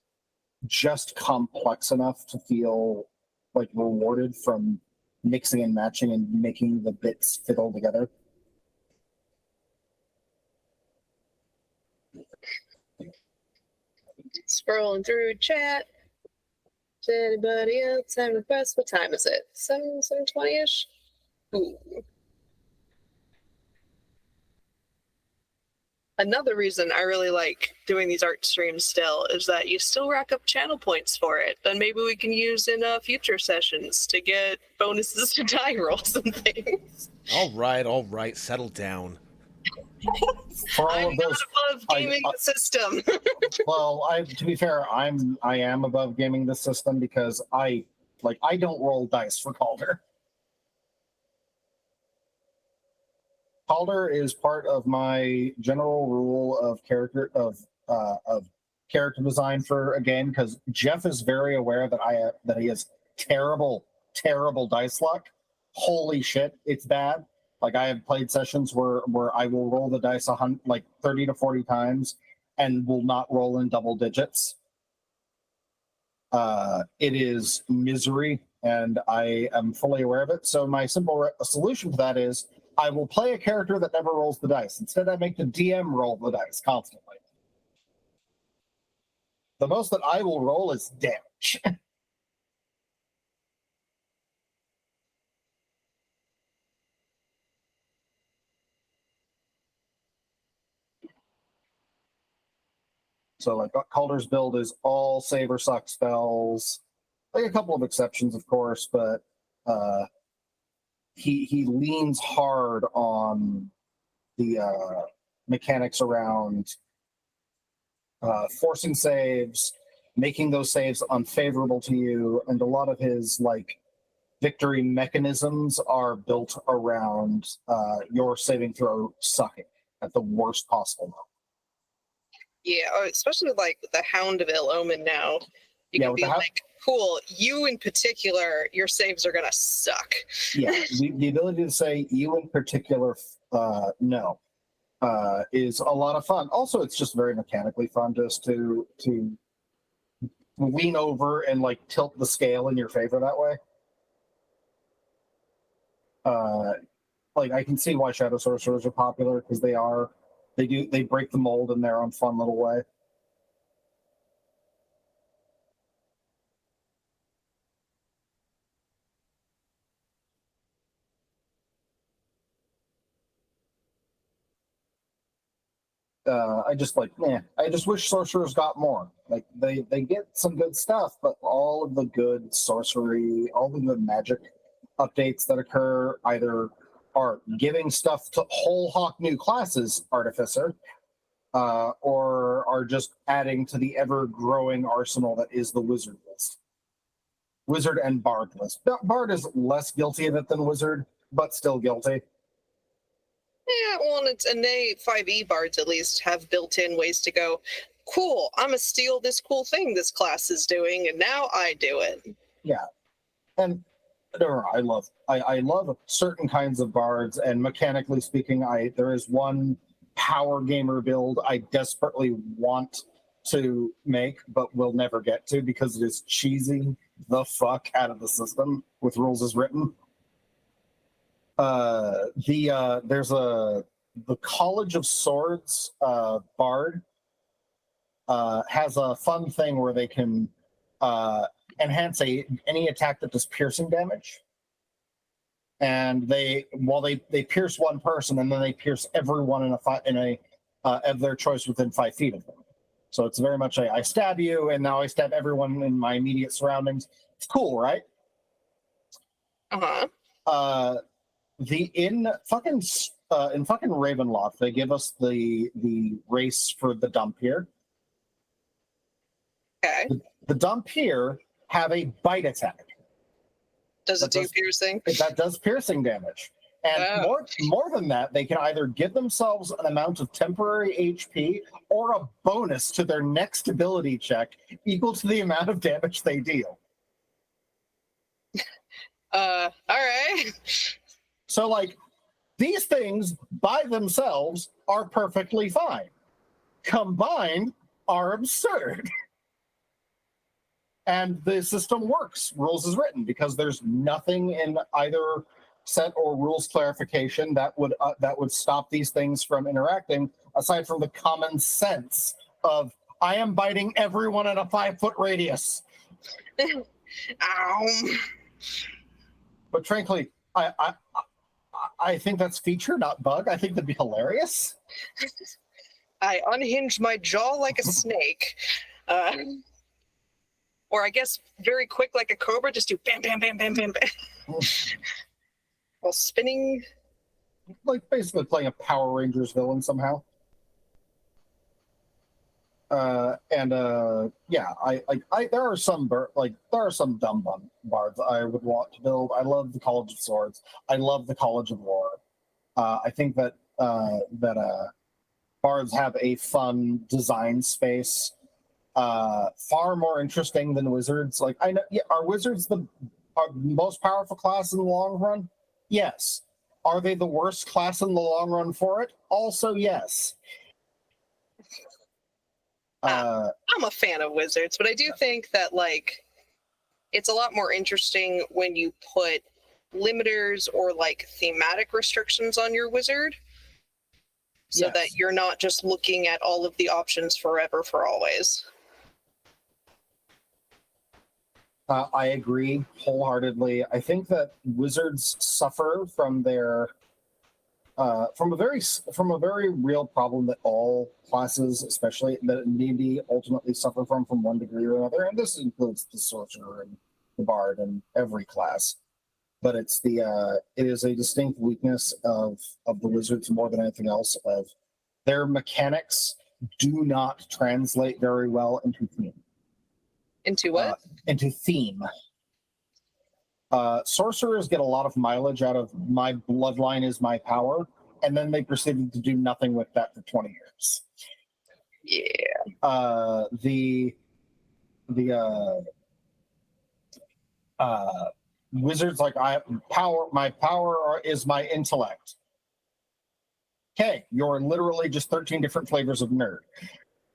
just complex enough to feel like rewarded from mixing and matching and making the bits fit all together. scrolling through chat. Does anybody else have requests? What time is it? 7:20ish? Ooh. Another reason I really like doing these art streams still is that you still rack up channel points for it. Then maybe we can use in future sessions to get bonuses to die rolls and things. All right, settle down. For all I'm of those, not above gaming the system. well, to be fair, I am above gaming the system because I don't roll dice for Calder. Calder is part of my general rule of character design for a game because Jeff is very aware that he has terrible dice luck. Holy shit, it's bad. Like, I have played sessions where I will roll the dice 30 to 40 times and will not roll in double digits. It is misery, and I am fully aware of it. So my simple solution to that is I will play a character that never rolls the dice. Instead, I make the DM roll the dice constantly. The most that I will roll is damage. So, like, Calder's build is all save or suck spells. Like, a couple of exceptions, of course, but he leans hard on the mechanics around forcing saves, making those saves unfavorable to you, and a lot of his like victory mechanisms are built around your saving throw sucking at the worst possible moment. Yeah, especially with, like, the Hound of Ill Omen now. You Yeah, can with be the like, cool, you in particular, your saves are gonna suck. Yeah, the ability to say you in particular, no, is a lot of fun. Also, it's just very mechanically fun just to lean over and like tilt the scale in your favor that way. Like I can see why Shadow Sorcerers are popular because they break the mold in their own fun little way. I just like, I just wish sorcerers got more. Like they get some good stuff, but all of the good sorcery, all the good magic updates that occur either are giving stuff to whole hawk new classes, Artificer, or are just adding to the ever growing arsenal that is the wizard list. Wizard and Bard list. Bard is less guilty of it than Wizard, but still guilty. Yeah, well, and they 5e bards at least have built-in ways to go, cool, I'm gonna steal this cool thing this class is doing, and now I do it. Yeah. And I love certain kinds of bards, and mechanically speaking, there is one power gamer build I desperately want to make, but will never get to because it is cheesy the fuck out of the system with rules as written. There's the College of Swords bard has a fun thing where they can enhance any attack that does piercing damage, and they pierce one person and then they pierce everyone in a of their choice within 5 feet of them. So it's very much I stab you and now I stab everyone in my immediate surroundings. It's cool, right? In fucking Ravenloft, they give us the race for the dump here. Okay. The dump here have a bite attack. Does it do piercing? That does piercing damage. And more than that, they can either give themselves an amount of temporary HP or a bonus to their next ability check equal to the amount of damage they deal. All right. So, like, these things by themselves are perfectly fine. Combined are absurd. And the system works, rules as written, because there's nothing in either set or rules clarification that would stop these things from interacting, aside from the common sense of I am biting everyone in a 5-foot radius. Ow. But frankly, I think that's feature, not bug. I think that'd be hilarious. I unhinge my jaw like a snake. Or I guess very quick like a cobra, just do bam, bam, bam, bam, bam, bam. While spinning. Like basically playing a Power Rangers villain somehow. Yeah, there are some dumb bards I would want to build. I love the College of Swords. I love the College of War. I think that bards have a fun design space, far more interesting than wizards. Like I know, yeah, are wizards the most powerful class in the long run? Yes. Are they the worst class in the long run for it? Also, yes. I'm a fan of wizards, but I do think that like it's a lot more interesting when you put limiters or like thematic restrictions on your wizard, so that you're not just looking at all of the options forever for always. I agree wholeheartedly. I think that wizards suffer from their from a very real problem that all classes, especially that D&D, ultimately suffer from one degree or another, and this includes the sorcerer and the bard and every class. But it is a distinct weakness of the wizards more than anything else. Of their mechanics do not translate very well into theme. Into what? Into theme. Sorcerers get a lot of mileage out of my bloodline is my power, and then they proceeded to do nothing with that for 20 years. Yeah. Wizards like my power is my intellect. Okay, you're literally just 13 different flavors of nerd.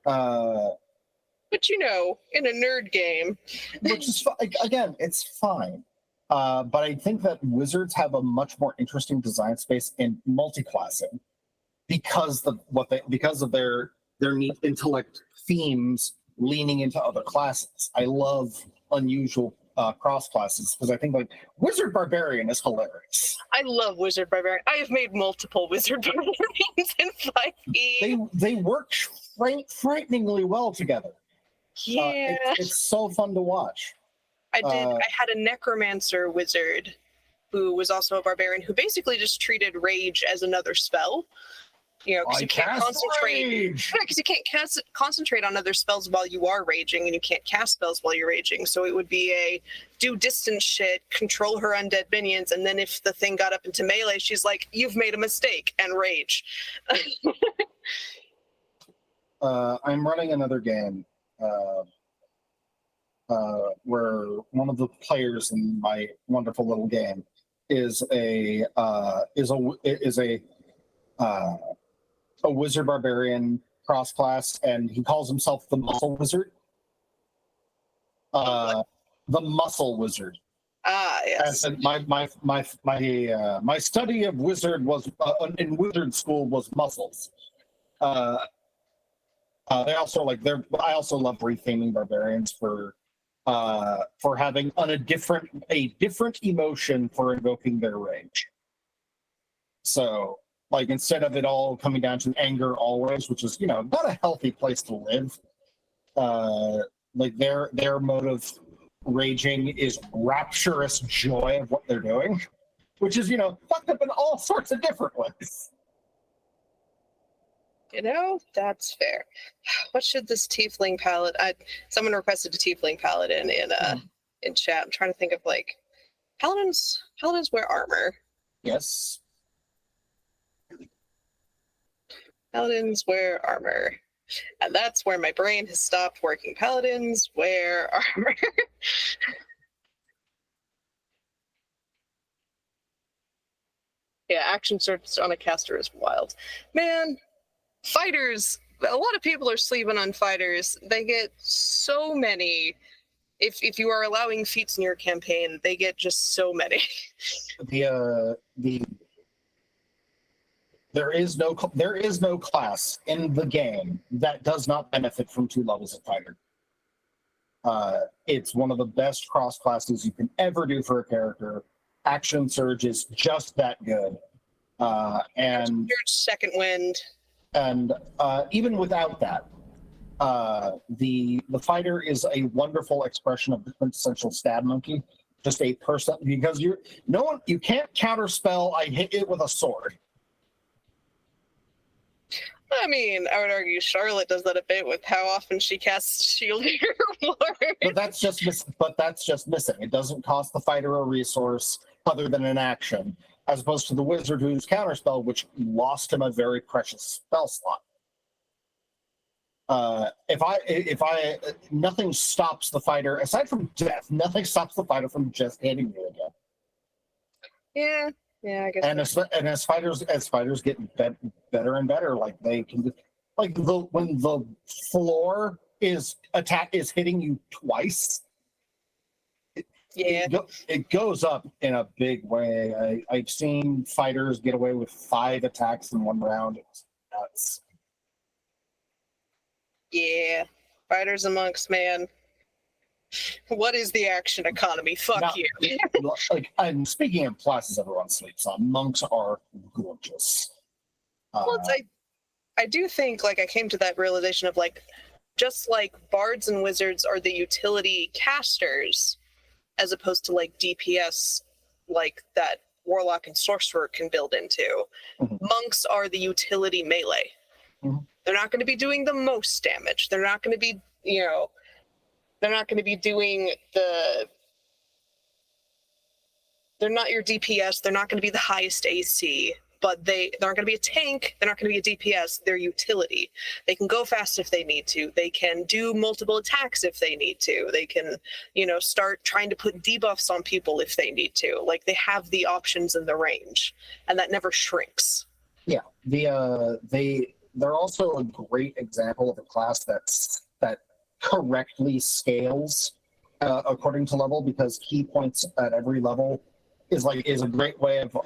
But you know, in a nerd game, which is again, it's fine. But I think that wizards have a much more interesting design space in multi-classing because of their neat intellect themes leaning into other classes. I love unusual cross classes because I think like wizard barbarian is hilarious. I love wizard barbarian. I have made multiple wizard barbarians in 5e. They work frighteningly well together. Yeah, it's so fun to watch. I had a necromancer wizard who was also a barbarian who basically just treated rage as another spell. You know, because you can't concentrate. Rage. Yeah, because you can't concentrate on other spells while you are raging, and you can't cast spells while you're raging. So it would be a do distance shit, control her undead minions, and then if the thing got up into melee, she's like, "You've made a mistake," and rage. I'm running another game where one of the players in my wonderful little game is a wizard barbarian cross class, and he calls himself the muscle wizard. The muscle wizard. Ah, yes. And my study of wizard was in wizard school was muscles. They also I also love refaming barbarians for having a different emotion for invoking their rage. So like instead of it all coming down to anger always, which is not a healthy place to live, like their mode of raging is rapturous joy of what they're doing, which is fucked up in all sorts of different ways. That's fair. What should this tiefling palette? Someone requested a tiefling paladin in chat. I'm trying to think of like paladins. Paladins wear armor. Yes. Paladins wear armor, and that's where my brain has stopped working. Paladins wear armor. Yeah, action surge on a caster is wild, man. Fighters, a lot of people are sleeping on fighters. They get so many. If you are allowing feats in your campaign, they get just so many. There is no class in the game that does not benefit from 2 levels of fighter. It's one of the best cross classes you can ever do for a character. Action surge is just that good, and second wind. And even without that, the fighter is a wonderful expression of the quintessential stab monkey. Just a person, because you can't counterspell. I hit it with a sword. I mean, I would argue Charlotte does that a bit with how often she casts Shield Hero Ward. But that's just missing. It doesn't cost the fighter a resource other than an action, as opposed to the wizard who's counterspell, which lost him a very precious spell slot. Nothing stops the fighter aside from death. Nothing stops the fighter from just hitting you again. Yeah, I guess. And as fighters get better and better, like they can, like when the floor is hitting you twice. It goes up in a big way. I've seen fighters get away with 5 attacks in one round. It's nuts. Yeah, fighters and monks, man. What is the action economy? Fuck you. And speaking of classes everyone sleeps on, monks are gorgeous. I do think I came to that realization of just like bards and wizards are the utility casters, as opposed to DPS that warlock and sorcerer can build into. Mm-hmm. Monks are the utility melee. Mm-hmm. They're not going to be doing the most damage. They're not going to be, They're not going to be doing they're not your DPS. They're not going to be the highest AC, but they're not going to be a tank. They're not going to be a DPS. They're utility. They can go fast if they need to. They can do multiple attacks if they need to. They can, start trying to put debuffs on people if they need to. Like, they have the options and the range, and that never shrinks. Yeah, they're also a great example of a class that correctly scales according to level, because key points at every level is a great way of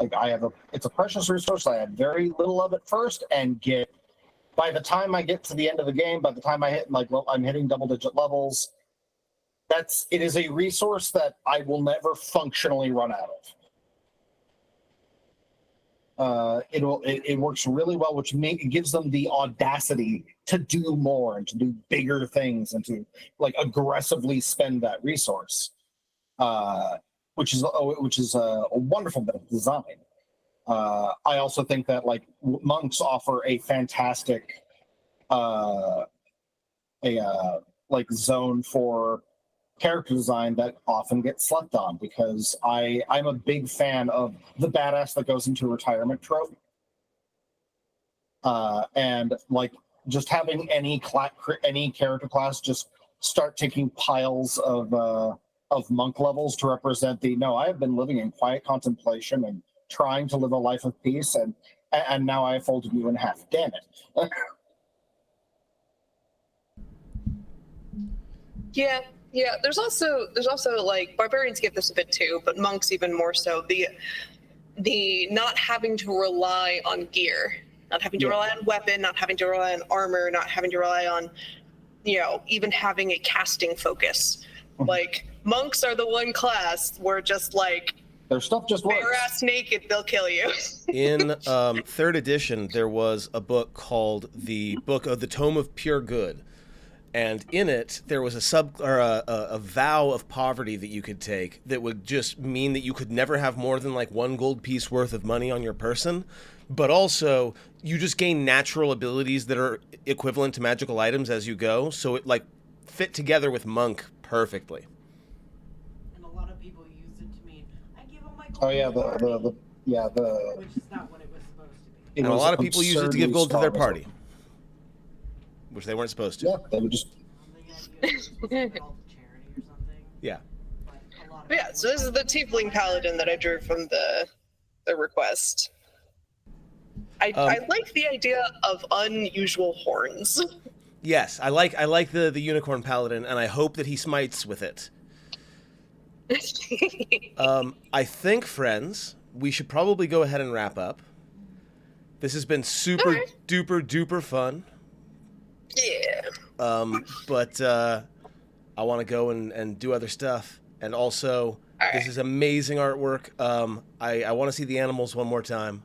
it's a precious resource. I have very little of it first, and by the time I get to the end of the game, by the time I hit I'm hitting double-digit levels, it is a resource that I will never functionally run out of. It works really well, which it gives them the audacity to do more and to do bigger things and to aggressively spend that resource, which is a wonderful bit of design. I also think that monks offer a fantastic zone for character design that often gets slept on, because I'm a big fan of the badass that goes into retirement trope, and just having any character class just start taking piles of monk levels to represent I have been living in quiet contemplation and trying to live a life of peace, and now I folded you in half. Damn it. Yeah. Yeah, there's also barbarians get this a bit too, but monks even more so. The not having to rely on gear, not having to rely on weapon, not having to rely on armor, not having to rely on, even having a casting focus. Mm-hmm. Monks are the one class where just their stuff just works. Bare ass naked, they'll kill you. In 3rd edition, there was a book called the Book of the Tome of Pure Good. And in it, there was a vow of poverty that you could take that would just mean that you could never have more than 1 gold piece worth of money on your person. But also, you just gain natural abilities that are equivalent to magical items as you go. So it fit together with monk perfectly. And a lot of people used it to mean, I give all my gold. Oh yeah, which is not what it was supposed to be. And a lot of people used it to give gold to their party, which they weren't supposed to. Yeah, they would just. Yeah. Yeah, so this is the tiefling paladin that I drew from the request. I like the idea of unusual horns. Yes, I like the unicorn paladin, and I hope that he smites with it. I think, friends, we should probably go ahead and wrap up. This has been super duper fun. Yeah. But I want to go and do other stuff. And also, this is amazing artwork. I want to see the animals one more time.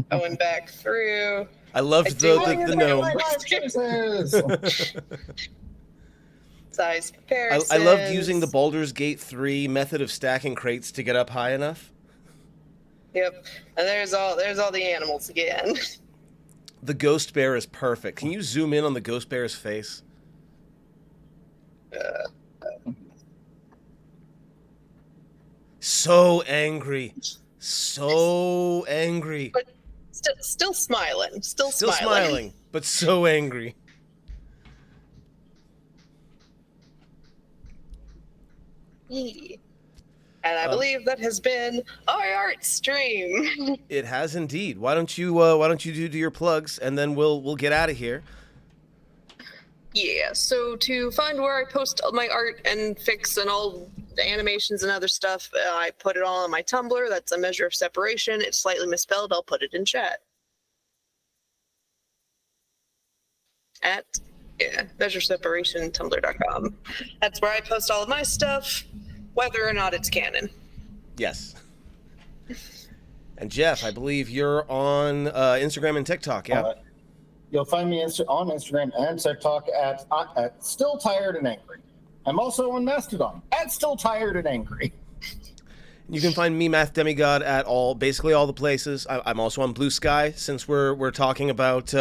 Going back through. I loved the gnome. Size comparisons. I loved using the Baldur's Gate 3 method of stacking crates to get up high enough. Yep. And there's all the animals again. The ghost bear is perfect. Can you zoom in on the ghost bear's face? So angry. So angry. But still smiling. Still smiling, but so angry. And I believe that has been our art stream. It has indeed. Why don't you do your plugs, and then we'll get out of here. Yeah, so to find where I post my art and fics and all the animations and other stuff, I put it all on my Tumblr. That's A Measure of Separation. It's slightly misspelled. I'll put it in chat. At measureseparation.tumblr.com. That's where I post all of my stuff, whether or not it's canon. Yes. And Jeff, I believe you're on Instagram and TikTok, yeah? You'll find me on Instagram and TikTok at Still Tired and Angry. I'm also on Mastodon at Still Tired and Angry. You can find me, Math Demigod, at basically all the places. I'm also on Blue Sky, since we're talking about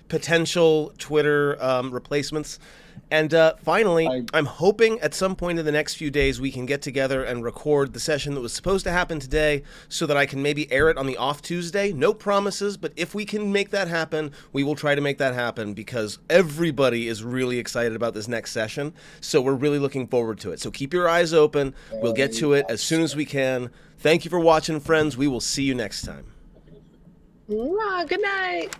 potential Twitter replacements. And finally, I'm hoping at some point in the next few days we can get together and record the session that was supposed to happen today so that I can maybe air it on the off Tuesday. No promises, but if we can make that happen, we will try to make that happen because everybody is really excited about this next session. So we're really looking forward to it. So keep your eyes open. We'll get to it as soon as we can. Thank you for watching, friends. We will see you next time. Mwah, good night.